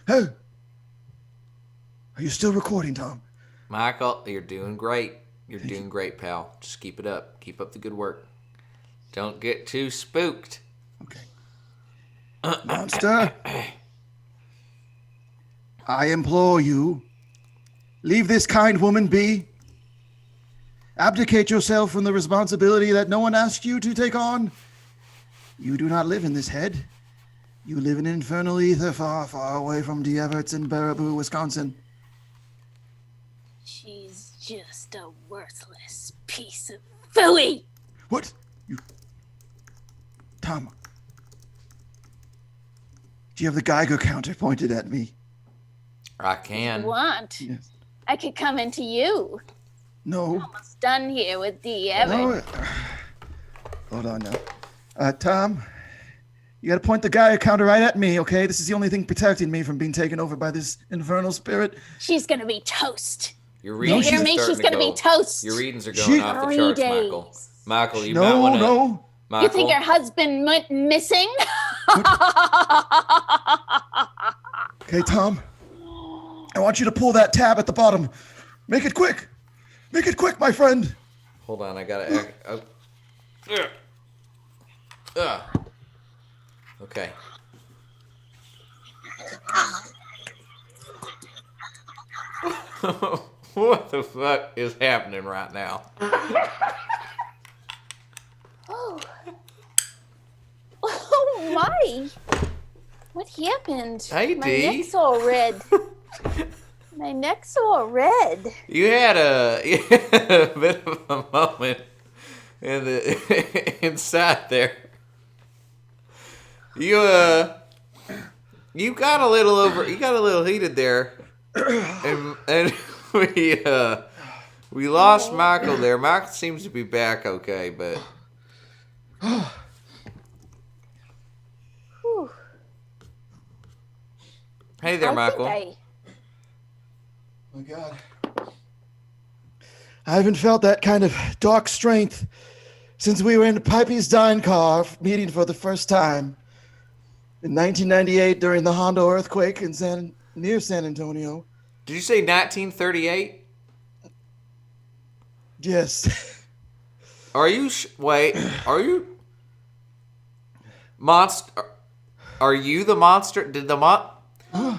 Hey. Are you still recording, Tom? Michael, you're doing great. You're doing great, pal. Just keep it up. Keep up the good work. Don't get too spooked. Okay. Monster, I implore you, leave this kind woman be. Abdicate yourself from the responsibility that no one asked you to take on. You do not live in this head. You live in infernal ether far, far away from D. Everett's in Baraboo, Wisconsin. She's just a worthless piece of phooey. What? You... Tom. Do you have the Geiger counter pointed at me? I can. Want? Yes. I could come into you. No. Almost done here with D. Everett. No. Hold on now. Tom, you got to point the Geiger counter right at me, okay? This is the only thing protecting me from being taken over by this infernal spirit. She's gonna be toast. Your You readings hear are me? starting She's to gonna be go- toast. Your readings are going off the 3 charts, days. Michael. Michael, you might No, want to. no. Michael, You think your husband went missing? Okay, Tom. I want you to pull that tab at the bottom. Make it quick. Make it quick, my friend. hold on. I gotta. Okay. What the fuck is happening right now? Oh. Oh my! What happened? Hey, My Dee. neck's all red. My neck's all red. You had a bit of a moment in the inside there. You got a little heated there, and we lost Michael there. Michael seems to be back okay, but Whew. hey there, I Michael. think Oh my God. I haven't felt that kind of dark strength since we were in Pipey's Dine car meeting for the first time in 1998 during the Hondo earthquake near San Antonio. Did you say 1938? Yes. Are you wait? Are you monster? Are you the monster? Did the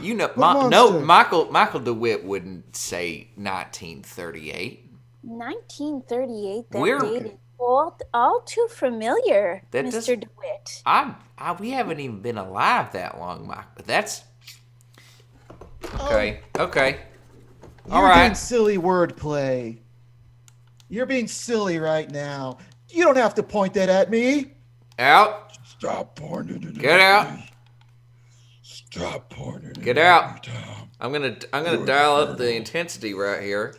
You know, What no, monster? Michael DeWitt wouldn't say 1938. 1938. That We're- date is all too familiar, That Mr. does- DeWitt. We haven't even been alive that long, Mike. But that's Okay. Okay. You're All right. doing silly wordplay. You're being silly right now. You don't have to point that at me. Out. Stop pointing it Get at out. me. Stop pointing it Get at out. me, Tom. I'm gonna dial up the intensity right here.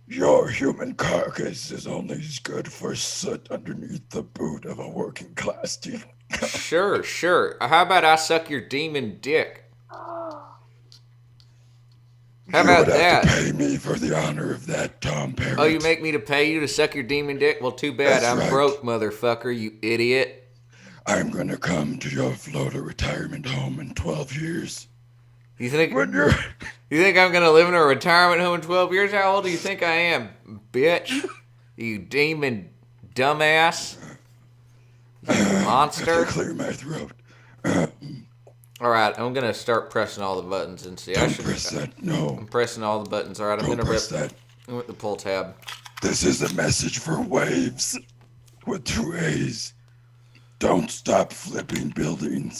Your human carcass is only as good for soot underneath the boot of a working class demon. Sure, sure. How about I suck your demon dick? How You about would have that? to pay me for the honor of that, Tom Parrott. Oh, you make me to pay you to suck your demon dick? Well, too bad. That's I'm right. broke, motherfucker, you idiot. I'm gonna come to your Florida retirement home in 12 years. You think When you're... you think I'm gonna live in a retirement home in 12 years? How old do you think I am, bitch? You demon dumbass. You monster. clear my throat. All right, I'm gonna start pressing all the buttons and see. Don't press that. I'm No. pressing all the buttons. All right, I'm Don't gonna press that. with the pull tab. This is a message for waves with 2 A's. Don't stop flipping buildings.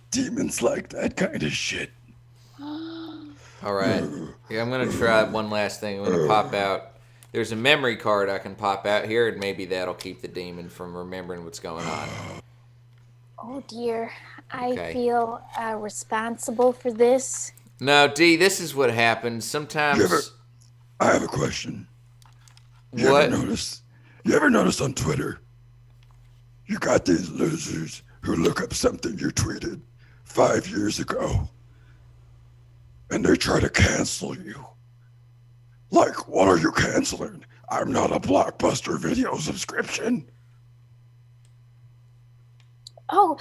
Demons like that kind of shit. All right. Yeah, I'm gonna try one last thing. I'm gonna pop out. There's a memory card I can pop out here, and maybe that'll keep the demon from remembering what's going on. Oh dear, I Okay. feel responsible for this. No, D, this is what happens. Sometimes. I have a question. You What? ever notice on Twitter, you got these losers who look up something you tweeted 5 years ago, and they try to cancel you. Like, what are you canceling? I'm not a Blockbuster video subscription. Oh,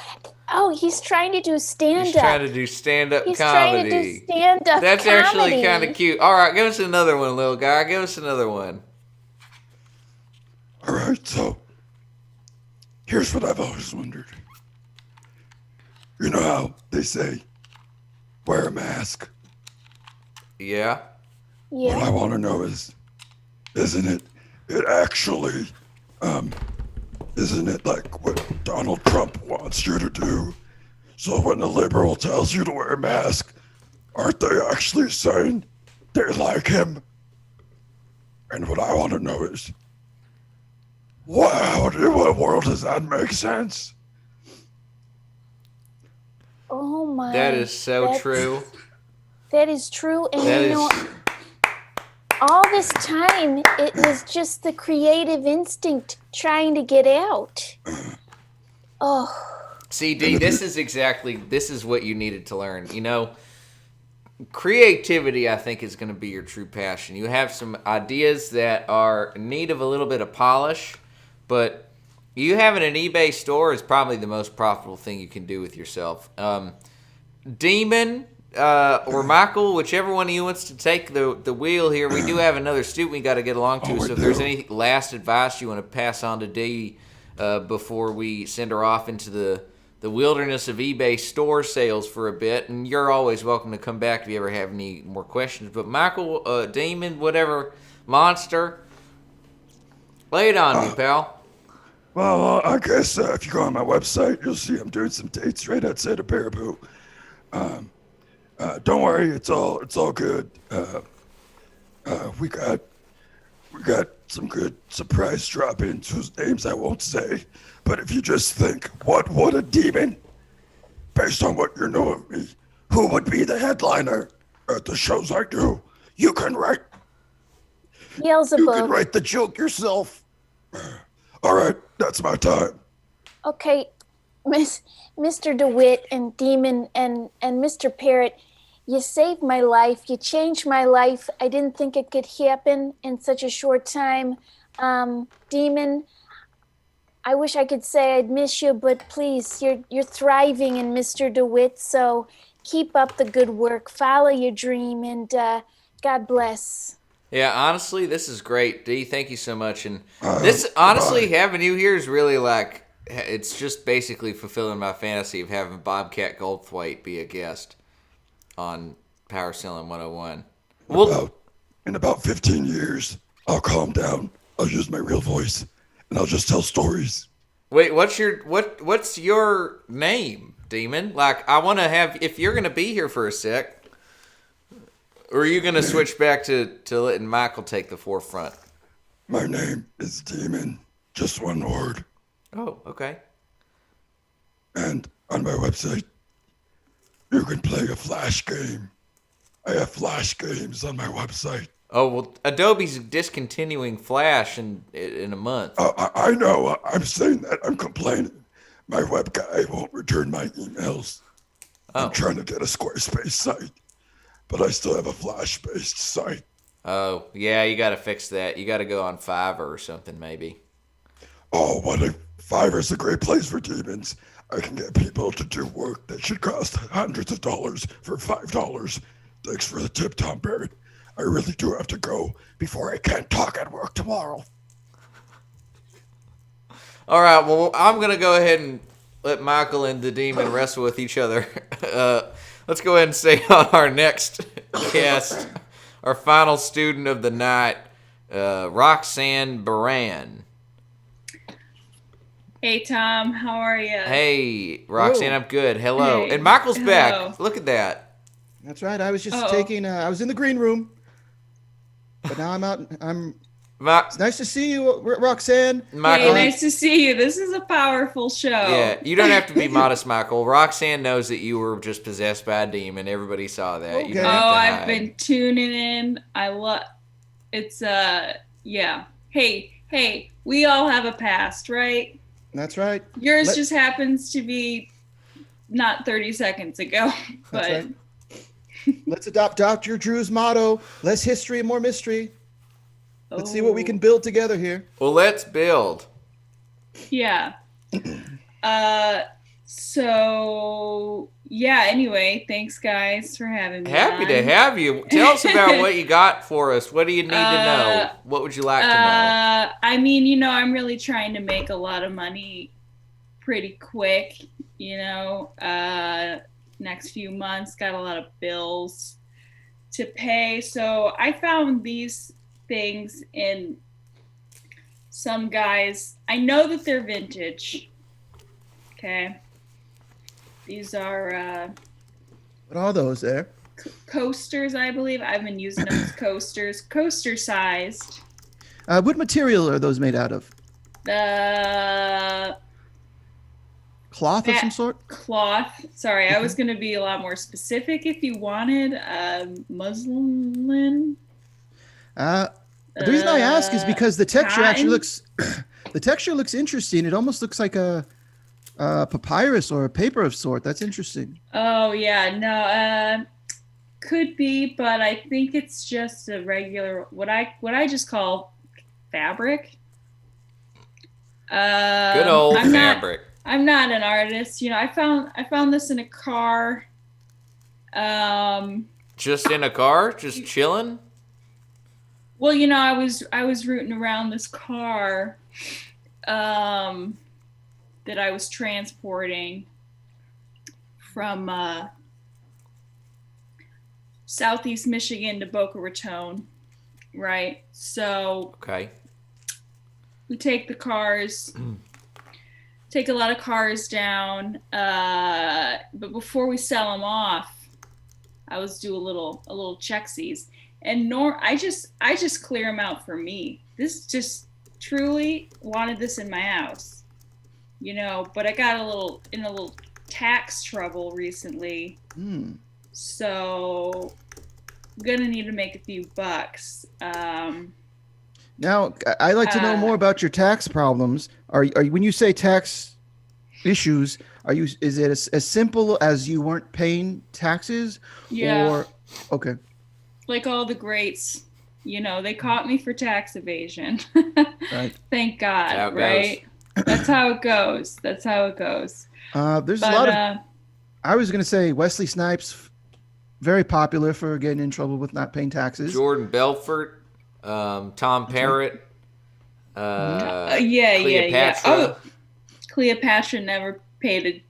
he's trying to do stand He's up. trying to do stand-up He's comedy. trying to do stand up. That's actually kind of cute. All right, give us another one, little guy. Give us another one. All right, so here's what I've always wondered. You know how they say, wear a mask? Yeah. Yeah. What I want to know is, isn't it actually, isn't it like what Donald Trump wants you to do? So when the liberal tells you to wear a mask, aren't they actually saying they like him? And what I want to know is, wow, in what world does that make sense? Oh my. That is so that's- true. That is true, and That you is. know, all this time it was just the creative instinct trying to get out. Oh, See, D, this is what you needed to learn. You know, creativity, I think, is going to be your true passion. You have some ideas that are in need of a little bit of polish, but you having an eBay store is probably the most profitable thing you can do with yourself. Demon or Michael, whichever one of you wants to take the wheel here, we do have another student we got to get along to. So if there's any last advice you want to pass on to D before we send her off into the wilderness of eBay store sales for a bit, and you're always welcome to come back if you ever have any more questions. But Michael, Demon, whatever, Monster, lay it on me, pal. Well, I guess if you go on my website, you'll see I'm doing some dates right outside of Baraboo. Don't worry, it's all good. We got some good surprise drop-ins whose names I won't say. But if you just think, what would a demon, based on what you know of me, who would be the headliner at the shows I do? You can write Beelzebub. the joke yourself. All right, that's my time. Okay, Mr. DeWitt and Demon and Mr. Parrott, you saved my life. You changed my life. I didn't think it could happen in such a short time. Demon, I wish I could say I'd miss you, but please, you're thriving in Mr. DeWitt, so keep up the good work. Follow your dream, and God bless. Yeah, honestly, this is great, D. Thank you so much. And this, honestly, having you here is really like, it's just basically fulfilling my fantasy of having Bobcat Goldthwait be a guest on Power Selling 101. In about 15 years, I'll calm down. I'll use my real voice, and I'll just tell stories. Wait, what's your name, Demon? Like, I want to have, if you're going to be here for a sec, Or are you going to switch back to letting Michael take the forefront? My name is Demon. Just one word. Oh, okay. And on my website, you can play a Flash game. I have Flash games on my website. Oh, well, Adobe's discontinuing Flash in a month. I know. I'm saying that. I'm complaining. My web guy won't return my emails. Oh. I'm trying to get a Squarespace site, but I still have a Flash-based site. Oh, yeah, you got to fix that. You got to go on Fiverr or something, maybe. Oh, what if Fiverr's a great place for demons? I can get people to do work that should cost hundreds of dollars for $5. Thanks for the tip, Tom Barrett. I really do have to go before I can't talk at work tomorrow. All right, well, I'm going to go ahead and let Michael and the demon wrestle with each other. Let's go ahead and say on our next guest, our final student of the night, Roxanne Baran. Hey, Tom. How are you? Hey, Roxanne, Oh. I'm good. Hello. Hey. And Michael's Hello. back. Look at that. That's right. I was just Uh-oh. taking. I was in the green room, but now I'm out. Mi- It's nice to see you, Roxanne. Michael, Hey, nice to see you. This is a powerful show. yeah, you don't have to be modest, Michael. Roxanne knows that you were just possessed by a demon. Everybody saw that. You don't Okay. have to I've hide. been tuning in. I love it's yeah. Hey, we all have a past, right? That's right. Yours Let- just happens to be not 30 seconds ago. But That's right. Let's adopt Dr. Drew's motto: less history, more mystery. Let's see what we can build together here. Well, let's build. Yeah. So yeah, anyway, thanks guys for having me. Happy to on. have you. Tell us about what you got for us. What do you need to know? What would you like to know? I mean, I'm really trying to make a lot of money pretty quick, next few months, got a lot of bills to pay. So I found these things in some guys. I know that they're vintage. Okay. These are What are those there? coasters, I believe. I've been using them as coasters, coaster sized. What material are those made out of? The Cloth of some sort? cloth. Sorry, I was going to be a lot more specific if you wanted. Muslin. The reason I ask is because the texture actually cotton? looks the texture looks interesting. It almost looks like a papyrus or a paper of sort. That's interesting. Oh yeah, no, could be, but I think it's just a regular what I just call fabric. Good old fabric. I'm not an artist. I found this in a car. Just in a car? Just chilling? Well, I was rooting around this car that I was transporting from Southeast Michigan to Boca Raton, right? So Okay. we take the cars, take a lot of cars down, but before we sell them off, I was do a little checksies, and I just clear them out for me. This just truly wanted this in my house, but I got a little tax trouble recently, so I'm gonna need to make a few bucks. Now, I'd like to know more about your tax problems. Are when you say tax issues, is it as simple as you weren't paying taxes? Yeah. Or okay. Like all the greats, they caught me for tax evasion. Right. Thank God, That's how it right? That's how it goes. That's how it goes. There's a lot of. I was gonna say Wesley Snipes, very popular for getting in trouble with not paying taxes. Jordan Belfort, Tom Parrott, Yeah. Cleopatra. Oh, Cleopatra never paid a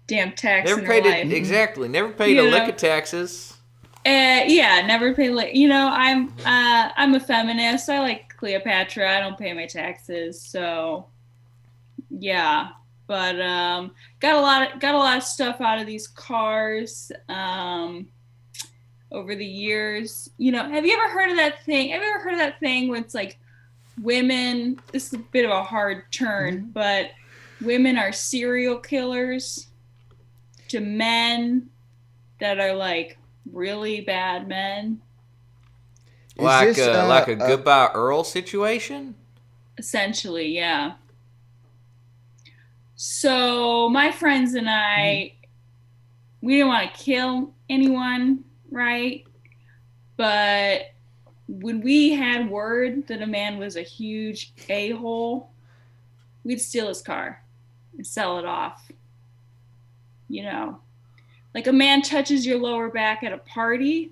damn tax Never in paid her it life. exactly. Never paid a lick of taxes. Yeah, never paid. I'm a feminist. I like Cleopatra. I don't pay my taxes, so yeah. But got a lot of stuff out of these cars. over the years. You know, have you ever heard of that thing? Have you ever heard of that thing where it's like women, this is a bit of a hard turn, but women are serial killers to men that are like really bad men? Like this, like a Goodbye Earl situation? Essentially, yeah. So my friends and I, we didn't want to kill anyone, right? But when we had word that a man was a huge a-hole, we'd steal his car and sell it off. You know, like a man touches your lower back at a party,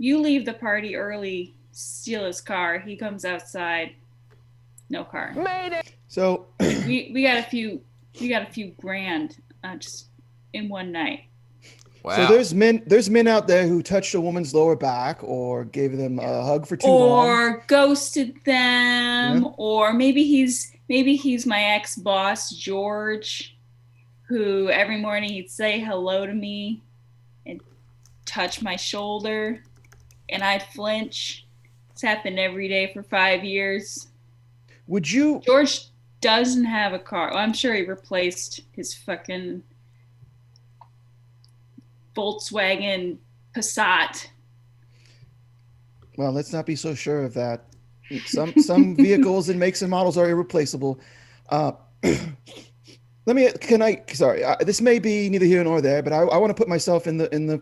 you leave the party early, steal his car, he comes outside, no car. So We got a few grand just in one night. Wow. So there's men out there who touched a woman's lower back or gave them a hug for too long. Or ghosted them, Yeah. or maybe he's my ex-boss George, who every morning he'd say hello to me and touch my shoulder, and I'd flinch. It's happened every day for 5 years. Would you? George doesn't have a car. Well, I'm sure he replaced his fucking Volkswagen Passat. Well, let's not be so sure of that. Some vehicles and makes and models are irreplaceable. Sorry, this may be neither here nor there, but I want to put myself in the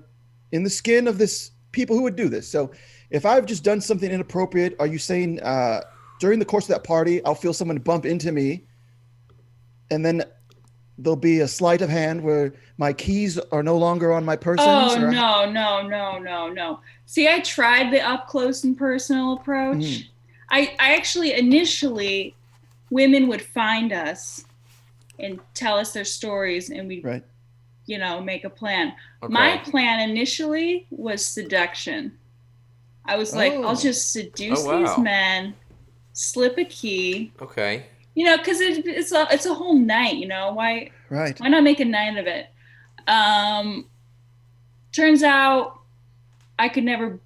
skin of this people who would do this. So if I've just done something inappropriate, are you saying during the course of that party, I'll feel someone bump into me, and then there'll be a sleight of hand where my keys are no longer on my person? Oh, no. See, I tried the up close and personal approach. Mhm. I actually initially, women would find us and tell us their stories, and we'd, Right. make a plan. Okay. My plan initially was seduction. I was like, I'll just seduce these men, slip a key, Okay. because it's a whole night, why not make a night of it? Turns out I could never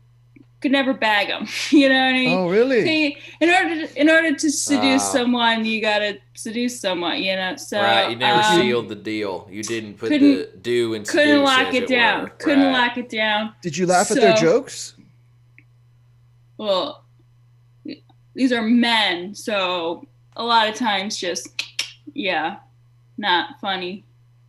bag them. You know what I mean? Oh, really? See, in order to seduce someone, you gotta seduce someone. So Right, you never sealed the deal. You didn't put the do and seduce, couldn't lock as it down. were. Couldn't Right. lock it down. Did you laugh at their So- jokes? Well, these are men, so a lot of times just not funny.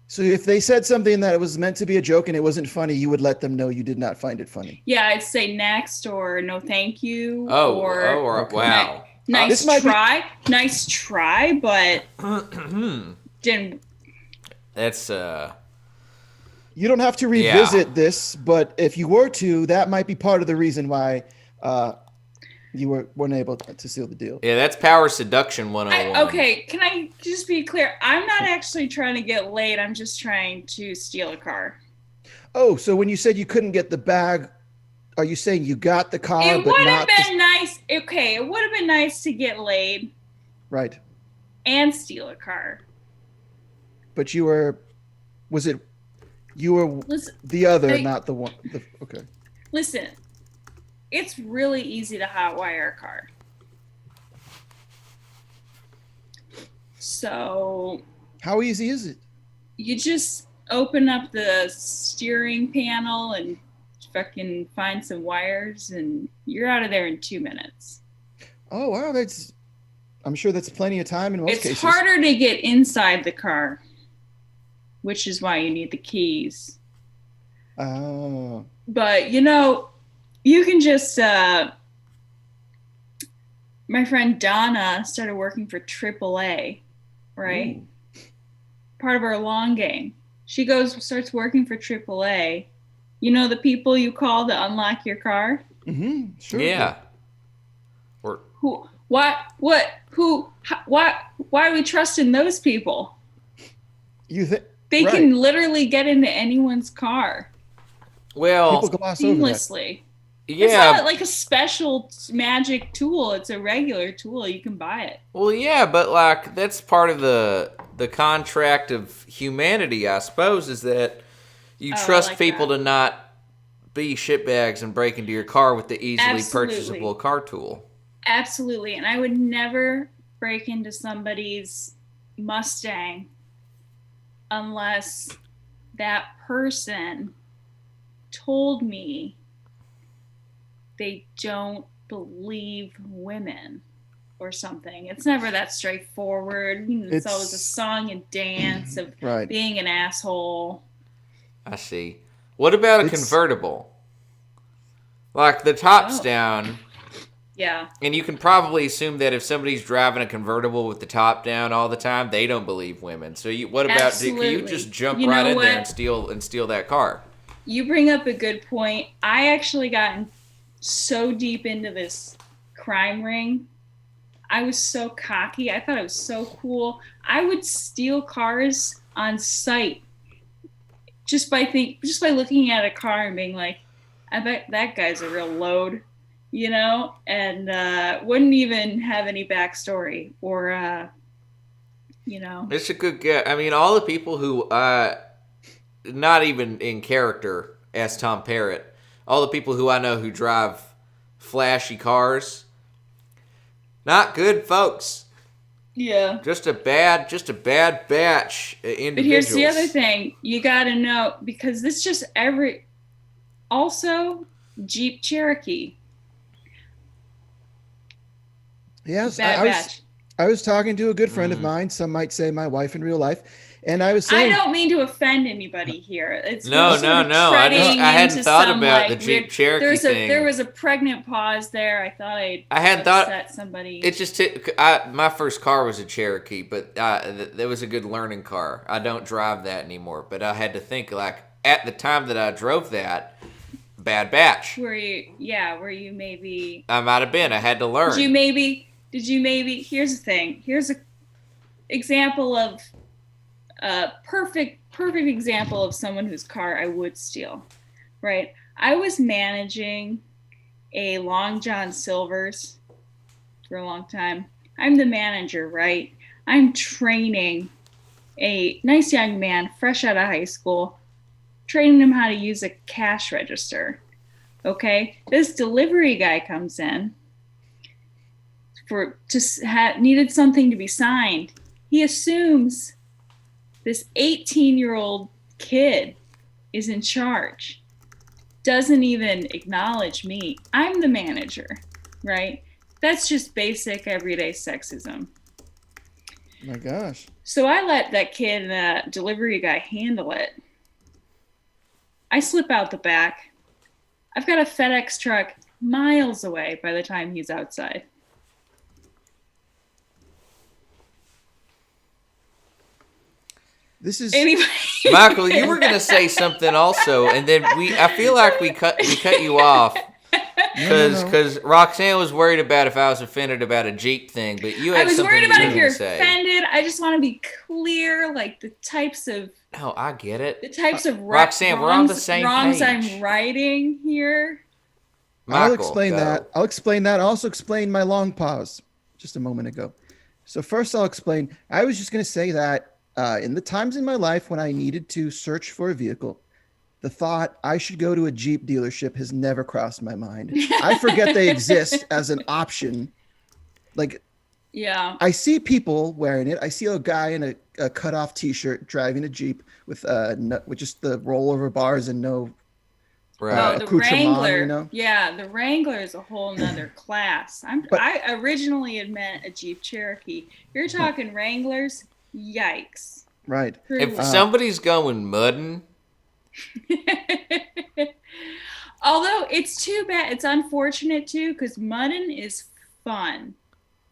So if they said something that was meant to be a joke and it wasn't funny, you would let them know you did not find it funny. Yeah, I'd say next or no thank you. Or wow. Nice try. Nice try, but didn't. That's You don't have to revisit this, but if you were to, that might be part of the reason why you weren't able to seal the deal. yeah, that's power seduction 101. Okay, can I just be clear? I'm not actually trying to get laid. I'm just trying to steal a car. Oh, so when you said you couldn't get the bag, are you saying you got the car, It but would have not been nice. Okay, it would have been nice to get laid right? and steal a car. But you were Listen, the other, I- not the one. Okay. listen. It's really easy to hotwire a car. So How easy is it? you just open up the steering panel and fucking find some wires, and you're out of there in 2 minutes. Oh wow, I'm sure that's plenty of time in most It's cases. harder to get inside the car, which is why you need the keys. Oh. But you can just my friend Donna started working for AAA, right? Ooh. Part of our long game. She starts working for AAA. The people you call to unlock your car? Mm-hmm. Sure. Yeah. Why are we trusting those people? You think They right. can literally get into anyone's car Well, People gloss over that. seamlessly. It's yeah. not like a special magic tool. It's a regular tool. You can buy it. Well, yeah, but like that's part of the contract of humanity, I suppose, is that you Oh, I trust like people that. to not be shitbags and break into your car with the easily Absolutely. purchasable car tool. Absolutely. And I would never break into somebody's Mustang unless that person told me they don't believe women or something. It's never that straightforward. It's always a song and dance of Right. being an asshole. I see. What about a convertible? Like the top's down. Yeah. And you can probably assume that if somebody's driving a convertible with the top down all the time, they don't believe women. So what about, can you just jump right in there and steal that car? You bring up a good point. I actually gotten so deep into this crime ring. I was so cocky. I thought it was so cool. I would steal cars on sight just by looking at a car and being like, I bet that guy's a real load. And wouldn't even have any backstory or, It's a good guess. I mean, all the people who, not even in character as Tom Parrott, all the people who I know who drive flashy cars, not good folks. Yeah. Just a bad batch of individuals. But here's the other thing you got to know, because this just also Jeep Cherokee. Yes, Bad I was talking to a good friend of mine. Some might say my wife in real life, and I was saying, I don't mean to offend anybody here. It's no. I hadn't thought about the Jeep Cherokee thing. There was a pregnant pause there. I thought I hadn't thought somebody. It just my first car was a Cherokee, but that was a good learning car. I don't drive that anymore, but I had to think like at the time that I drove that. Bad batch. Were you maybe? I might have been. I had to learn. Did you maybe? Here's the thing. Here's a example of perfect example of someone whose car I would steal. Right. I was managing a Long John Silver's for a long time. I'm the manager, right? I'm training a nice young man fresh out of high school, training him how to use a cash register. Okay, this delivery guy comes in needed something to be signed. He assumes this 18-year-old kid is in charge. Doesn't even acknowledge me. I'm the manager, right? That's just basic everyday sexism. My gosh. So I let that kid and that delivery guy handle it. I slip out the back. I've got a FedEx truck miles away by the time he's outside. This is anyway. Michael, you were going to say something also, and then I feel like we cut you off because Roxanne was worried about if I was offended about a Jeep thing, but you had something worried about you if you're to say. offended. I just want to be clear, like the types of. No, I get it. The types of Roxanne, we're on the same wrongs page. I'm writing here. Michael, I'll explain that. I'll also explain my long pause just a moment ago. So first I'll explain. I was just going to say that in the times in my life when I needed to search for a vehicle, the thought I should go to a Jeep dealership has never crossed my mind. I forget they exist as an option. Like, yeah, I see people wearing it. I see a guy in a cut-off T-shirt driving a Jeep with just the rollover bars and no the accoutrement, Wrangler. you know? Yeah, the Wrangler is a whole nother class. I originally had meant a Jeep Cherokee. You're talking Wranglers. Yikes. Right. If somebody's going mudding. Although it's too bad. It's unfortunate too, because mudding is fun.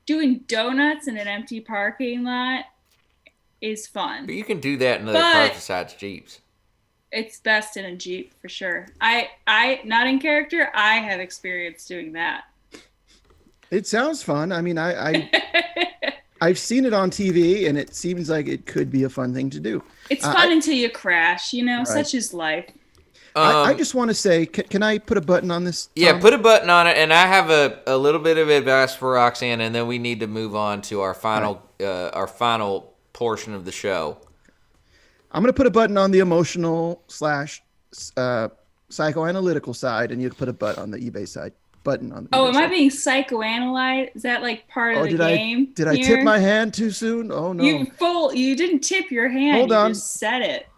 Doing donuts in an empty parking lot is fun. But you can do that in other cars besides Jeeps. It's best in a Jeep for sure. I not in character, I have experience doing that. It sounds fun. I mean, I've seen it on TV, and it seems like it could be a fun thing to do. It's fun until you crash, right. Such is life. I just want to say, can I put a button on this, Tom? Yeah, put a button on it, and I have a little bit of advice for Roxanne, and then we need to move on to our final portion of the show. I'm going to put a button on the emotional / psychoanalytical side, and you put a button on the eBay side. Oh, am I being psychoanalyzed? Is that like part of the game? Did I tip my hand too soon? Oh no. You didn't tip your hand. Hold on. You just said it.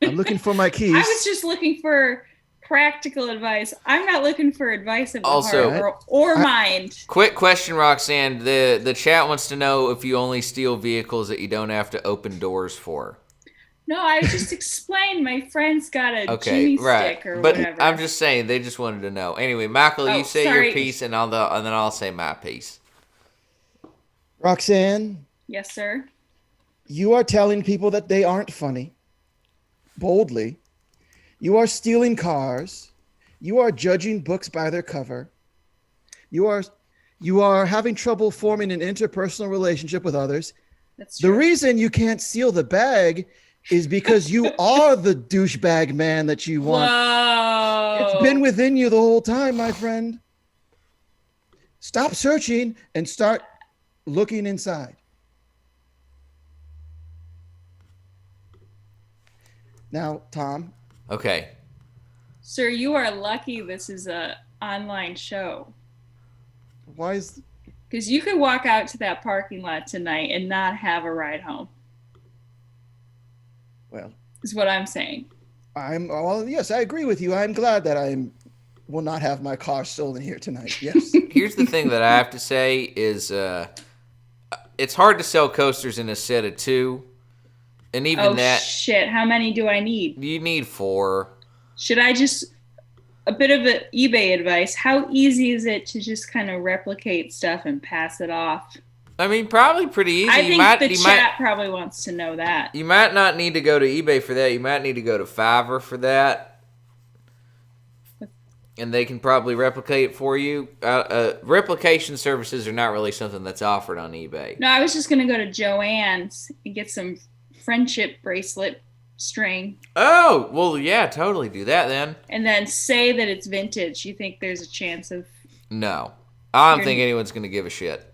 I'm looking for my keys. I was just looking for practical advice. I'm not looking for advice of the Also, heart or mind. Quick question, Roxanne. The chat wants to know if you only steal vehicles that you don't have to open doors for. No, I just explained my friend's got a Okay, Jimmy right. stick or But whatever. I'm just saying, they just wanted to know. Anyway, Michael, you say sorry. your piece, and then I'll say my piece. Roxanne, Yes, sir. you are telling people that they aren't funny. Boldly. You are stealing cars. You are judging books by their cover. You are having trouble forming an interpersonal relationship with others. That's The true. reason you can't seal the bag is because you are the douchebag man that you want. Whoa. It's been within you the whole time, my friend. Stop searching and start looking inside. Now, Tom. Okay. Sir, you are lucky this is a online show. Why is... Because you could walk out to that parking lot tonight and not have a ride home. Well, is what I'm saying. Yes, I agree with you. I'm glad that will not have my car stolen here tonight. Yes. Here's the thing that I have to say is it's hard to sell coasters in a set of 2. And even shit. How many do I need? You need 4. Should I a bit of an eBay advice. How easy is it to just kind of replicate stuff and pass it off? I mean, probably pretty easy. I think the chat probably wants to know that. You might not need to go to eBay for that. You might need to go to Fiverr for that. And they can probably replicate it for you. Replication services are not really something that's offered on eBay. No, I was just going to go to Joann's and get some friendship bracelet string. Oh, well, yeah, totally do that then. And then say that it's vintage. You think there's a chance of... No. I don't think anyone's going to give a shit.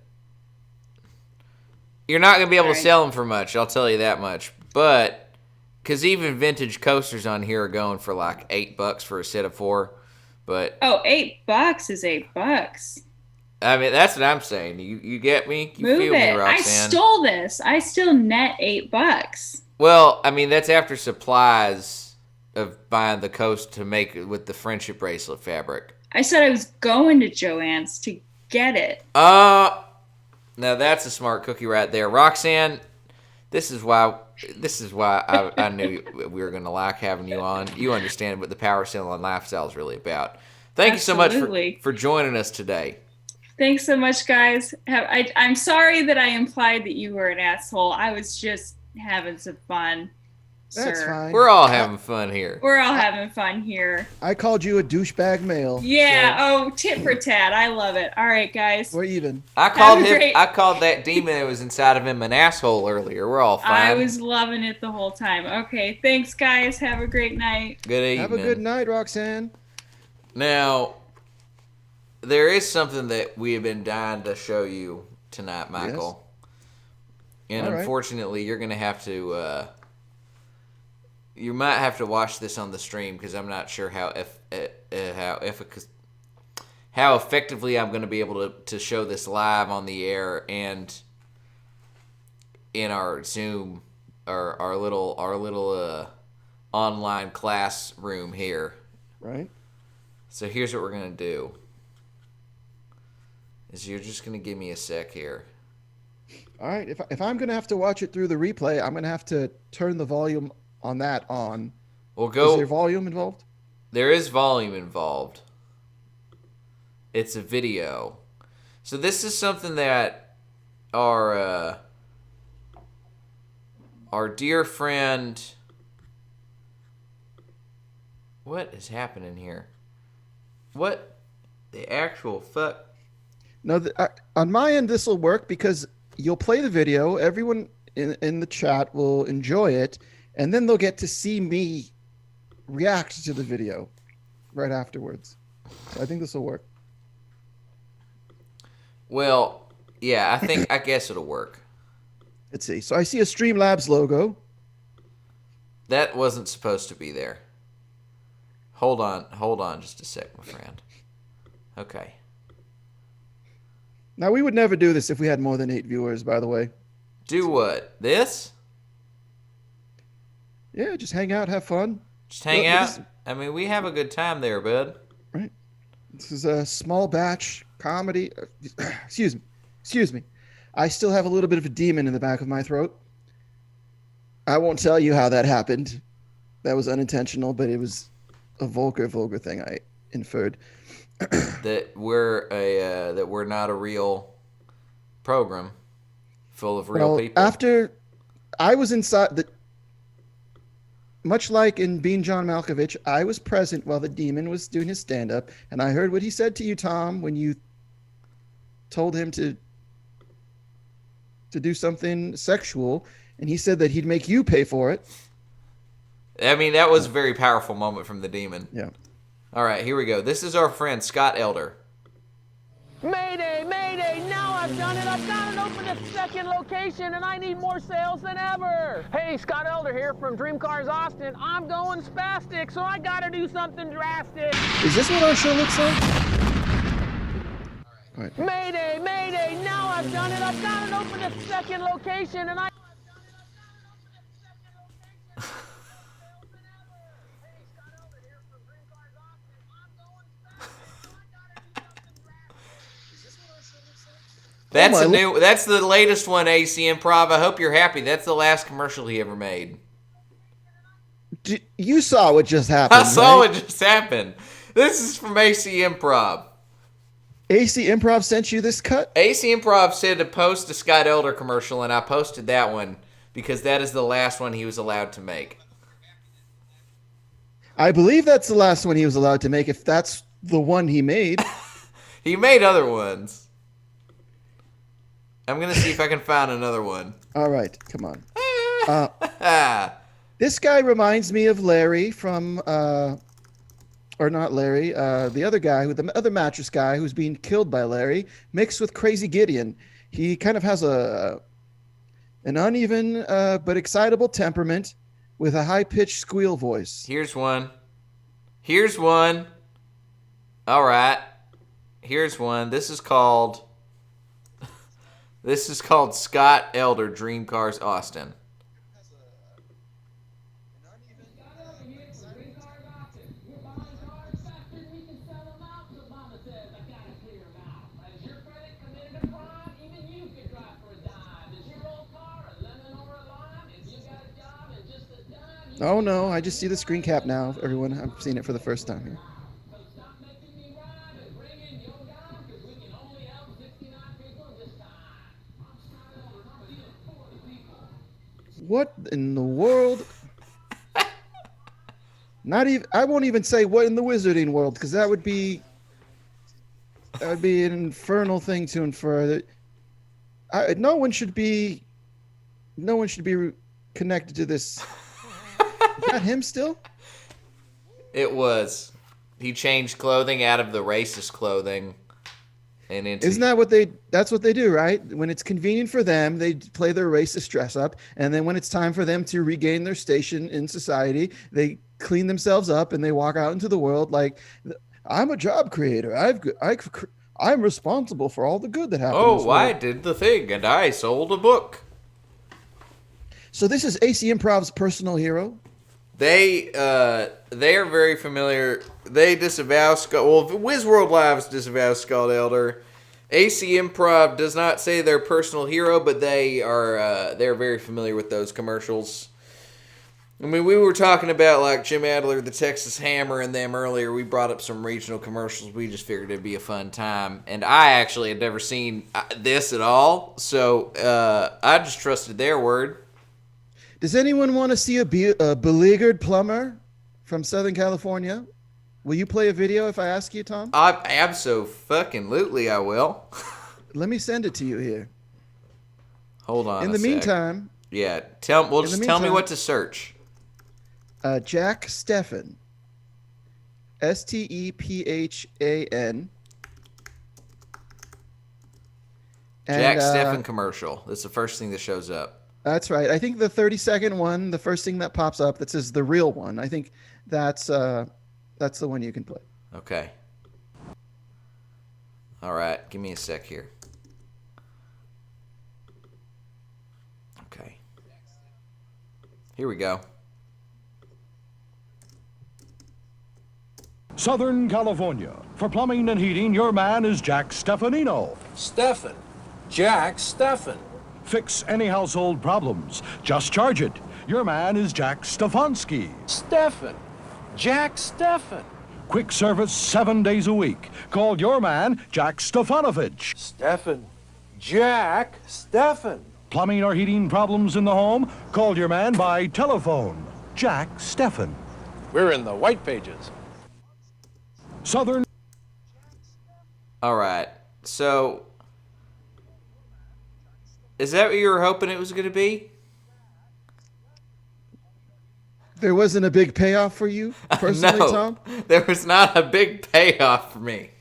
You're not going to be able to sell them for much, I'll tell you that much. But, because even vintage coasters on here are going for like $8 for a set of 4. But $8 is $8. I mean, that's what I'm saying. You get me? You Move feel it. me, Roxanne? I stole this. I still net $8. Well, I mean, that's after supplies of buying the coast to make it with the friendship bracelet fabric. I said I was going to Joann's to get it. Now that's a smart cookie right there. Roxanne, this is why I knew we were going to like having you on. You understand what the power selling lifestyle is really about. Thank Absolutely. you so much for joining us today. Thanks so much, guys. I'm sorry that I implied that you were an asshole. I was just having some fun. That's fine. We're all having fun here. We're all having fun here. I called you a douchebag male. Yeah. So. Tit for tat. I love it. All right, guys. We're even. I called that demon that was inside of him an asshole earlier. We're all fine. I was loving it the whole time. Okay. Thanks, guys. Have a great night. Good evening. Have a good night, Roxanne. Now, there is something that we have been dying to show you tonight, Michael. Yes. And unfortunately, you're going to have to... you might have to watch this on the stream because I'm not sure how effectively I'm going to be able to show this live on the air and in our Zoom or our little online classroom here. Right. So here's what we're going to do. Is you're just going to give me a sec here. All right. If I'm going to have to watch it through the replay, I'm going to have to turn the volume on that on. We'll go. Is there volume involved? There is volume involved. It's a video. So this is something that our dear friend... What is happening here? What the actual fuck? No, on my end, this will work because you'll play the video. Everyone in the chat will enjoy it. And then they'll get to see me react to the video right afterwards. So I think this will work. Well, yeah, I guess it'll work. Let's see. So I see a Streamlabs logo. That wasn't supposed to be there. Hold on just a sec, my friend. Okay. Now, we would never do this if we had more than 8 viewers, by the way. Do what? This? Yeah, just hang out, have fun. Just hang Look, out? I mean, we have a good time there, bud. Right. This is a small batch comedy. Excuse me. I still have a little bit of a demon in the back of my throat. I won't tell you how that happened. That was unintentional, but it was a vulgar thing I inferred. That we're not a real program full of real people. After I was inside much like in Being John Malkovich, I was present while the demon was doing his stand-up, and I heard what he said to you, Tom, when you told him to do something sexual, and he said that he'd make you pay for it. I mean, that was a very powerful moment from the demon. Yeah. All right, here we go. This is our friend Scott Elder. Mayday, mayday, now I've done it. I've got to open a second location and I need more sales than ever. Hey, Scott Elder here from Dream Cars Austin. I'm going spastic, so I got to do something drastic. Is this what our show looks like? All right. Mayday, mayday, now I've done it. I've got to open a second location and I... That's the latest one, AC Improv. I hope you're happy. That's the last commercial he ever made. You saw what just happened. I saw right? what just happened. This is from AC Improv. AC Improv sent you this cut? AC Improv said to post a Scott Elder commercial, and I posted that one because that is the last one he was allowed to make. I believe that's the last one he was allowed to make, if that's the one he made. He made other ones. I'm going to see if I can find another one. All right, come on. This guy reminds me of Larry from, or not Larry, the other guy, the other mattress guy who's being killed by Larry, mixed with Crazy Gideon. He kind of has an uneven but excitable temperament with a high-pitched squeal voice. Here's one. All right. Here's one. This is called Scott Elder Dream Cars Austin. Oh no, I just see the screen cap now, everyone. I've seen it for the first time here. What in the world? Not even. I won't even say what in the wizarding world, because that would be an infernal thing to infer. That no one should be connected to this. Is that him still? It was. He changed clothing out of the racist clothing. And isn't that that's what they do, right? When it's convenient for them, they play their racist dress up. And then when it's time for them to regain their station in society, they clean themselves up and they walk out into the world like, I'm a job creator. I'm responsible for all the good that happens. Oh, I did the thing and I sold a book. So this is AC Improv's personal hero. They are very familiar. They disavow Scott. Well, Wizworld Lives disavows Scott Elder. AC Improv does not say they're personal hero, but they're very familiar with those commercials. I mean, we were talking about like Jim Adler, the Texas Hammer, and them earlier. We brought up some regional commercials. We just figured it'd be a fun time, and I actually had never seen this at all, so I just trusted their word. Does anyone want to see a beleaguered plumber from Southern California? Will you play a video if I ask you, Tom? Abso-fucking-lutely I will. Let me send it to you here. Hold on. In the meantime. Yeah, tell me what to search. Jack Stephan. Stephan. Jack Stephan commercial. That's the first thing that shows up. That's right. I think the 30-second one, the first thing that pops up that says the real one. I think that's That's the one you can play. Okay. All right. Give me a sec here. Okay. Here we go. Southern California. For plumbing and heating, your man is Jack Stefanino. Stefan. Jack Stefan. Fix any household problems. Just charge it. Your man is Jack Stefanski. Stefan. Jack Stefan. Quick service 7 days a week. Call your man, Jack Stefanovich. Stefan. Jack Stefan. Plumbing or heating problems in the home? Call your man by telephone. Jack Stefan. We're in the white pages. Southern. All right. So, is that what you were hoping it was going to be? There wasn't a big payoff for you personally, No, Tom? there was not a big payoff for me.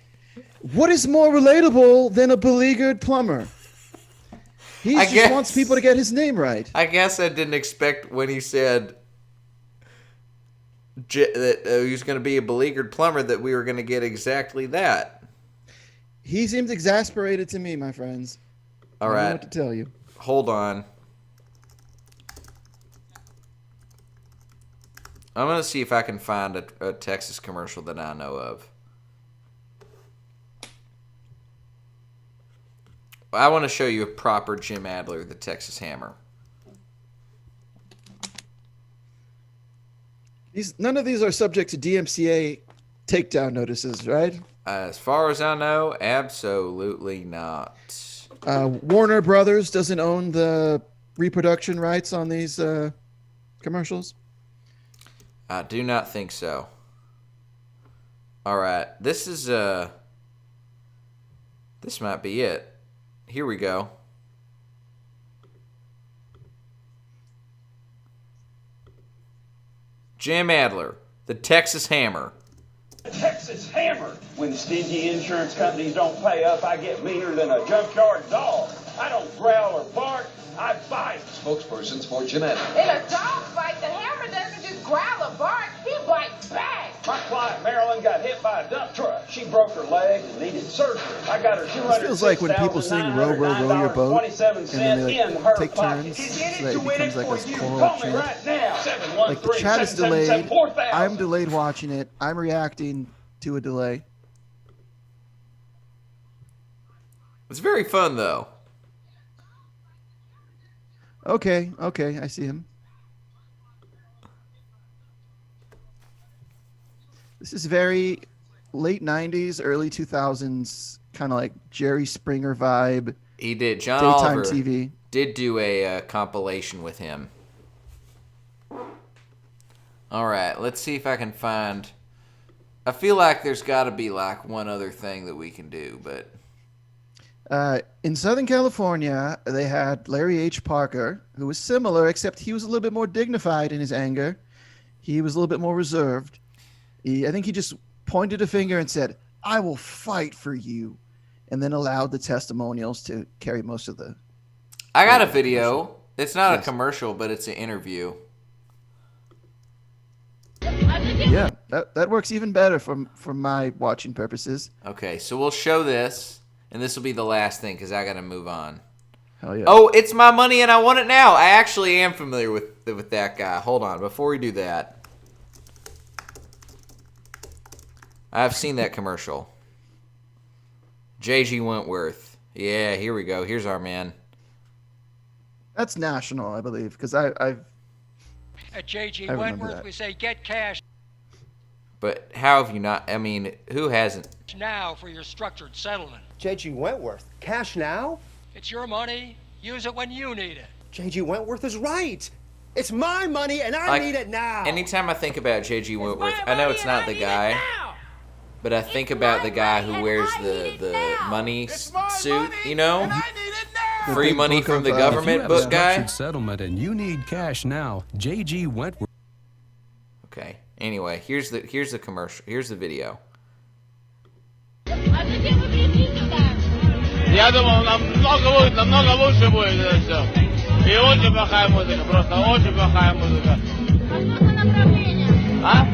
What is more relatable than a beleaguered plumber? He I just guess- wants people to get his name right. I guess I didn't expect when he said that he was going to be a beleaguered plumber that we were going to get exactly that. He seems exasperated to me, my friends. All I don't know right. what to tell you. Hold on. I'm going to see if I can find a Texas commercial that I know of. I want to show you a proper Jim Adler, the Texas Hammer. None of these are subject to DMCA takedown notices, right? As far as I know, absolutely not. Warner Brothers doesn't own the reproduction rights on these commercials? I do not think so. All right, this might be it. Here we go. Jim Adler, the Texas Hammer. Texas Hammer. When stingy insurance companies don't pay up, I get meaner than a junkyard dog. I don't growl or bark, I bite. Spokespersons for Jim Adler. In a dog fight, the hammer doesn't just growl or bark, he bites back. My client Marilyn got hit by a dump truck. She broke her leg and needed surgery. I got her This feels like when people sing Row, Row, Row Your Boat, and then they like, take turns so that it becomes like this choral chant. Like the chat is delayed, I'm delayed watching it, I'm reacting to a delay. It's very fun, though. Okay, I see him. This is very late 90s, early 2000s, kind of like Jerry Springer vibe. He did. John Daytime Oliver TV. did do a compilation with him. All right, let's see if I can find... I feel like there's got to be like one other thing that we can do, but... In Southern California, they had Larry H. Parker, who was similar, except he was a little bit more dignified in his anger. He was a little bit more reserved. I think he just pointed a finger and said, "I will fight for you," and then allowed the testimonials to carry most of the... I got a video. It's not a commercial, but it's an interview. Yeah, that works even better for my watching purposes. Okay, so we'll show this, and this will be the last thing because I got to move on. Hell yeah. Oh, it's my money and I want it now. I actually am familiar with that guy. Hold on, before we do that. I've seen that commercial. J.G. Wentworth. Yeah, here we go. Here's our man. That's national, I believe, because I've... At J.G. I remember Wentworth, that. we say get cash But how have you not? I mean, who hasn't? now for your structured settlement. J.G. Wentworth, cash now? It's your money. Use it when you need it. J.G. Wentworth is right. It's my money and I Like, need it now. Anytime I think about J.G. Wentworth, I know it's not the guy, but I think about the guy who wears the money suit, you know? Free money from the government book guy. Settlement and you need cash now. J.G. Wentworth. Okay. Anyway, here's the commercial. Here's the video. Я думал, намного лучше будет это все. И очень плохая музыка, просто очень плохая музыка. А?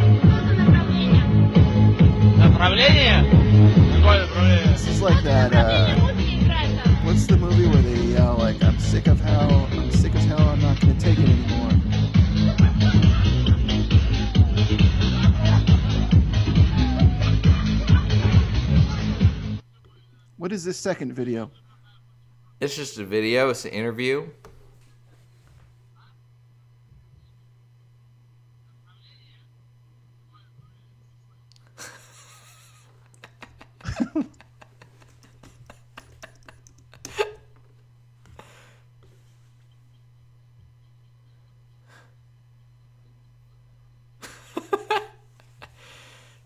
What is this second video? It's just a video. It's an interview.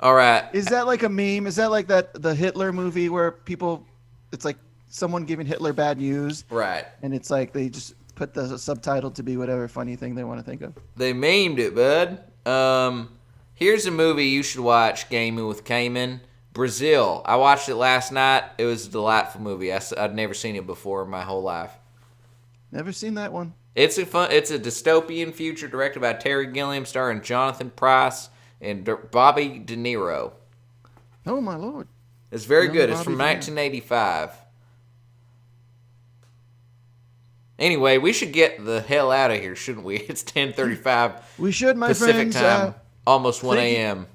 All right. Is that like a meme? Is that like the Hitler movie where people, it's like someone giving Hitler bad news, Right. and it's like they just put the subtitle to be whatever funny thing they want to think of. They memed it, bud. Here's a movie you should watch, Gaming with Cayman. Brazil. I watched it last night. It was a delightful movie. I'd never seen it before in my whole life. Never seen that one. It's a dystopian future directed by Terry Gilliam, starring Jonathan Pryce and Bobby De Niro. Oh my lord! It's very Young good. It's Bobby from De Niro. 1985. Anyway, we should get the hell out of here, shouldn't we? It's 10:35. We should, my Pacific friends. time, almost 1 thank you. a.m.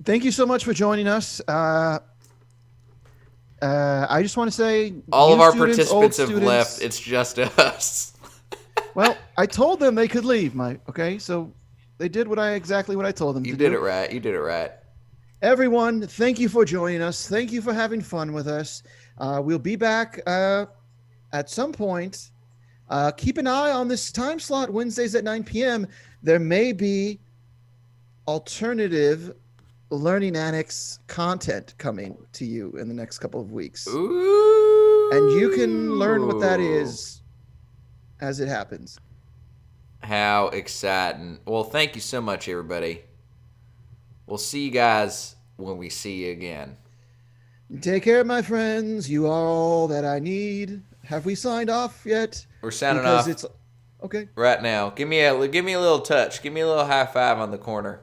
Thank you so much for joining us. I just want to say, All new of our students, old participants have students- left. It's just us. Well, I told them they could leave, okay? So they did exactly what I told them You to did do. it right. You did it right. Everyone, thank you for joining us. Thank you for having fun with us. We'll be back at some point. Keep an eye on this time slot, Wednesdays at 9 p.m. There may be alternative Learning Annex content coming to you in the next couple of weeks. Ooh. And you can learn what that is as it happens. How exciting. Well, thank you so much, everybody. We'll see you guys when we see you again. Take care, my friends. You are all that I need. Have we signed off yet? We're signing Because off it's okay. right now. Give me a little touch. Give me a little high five on the corner.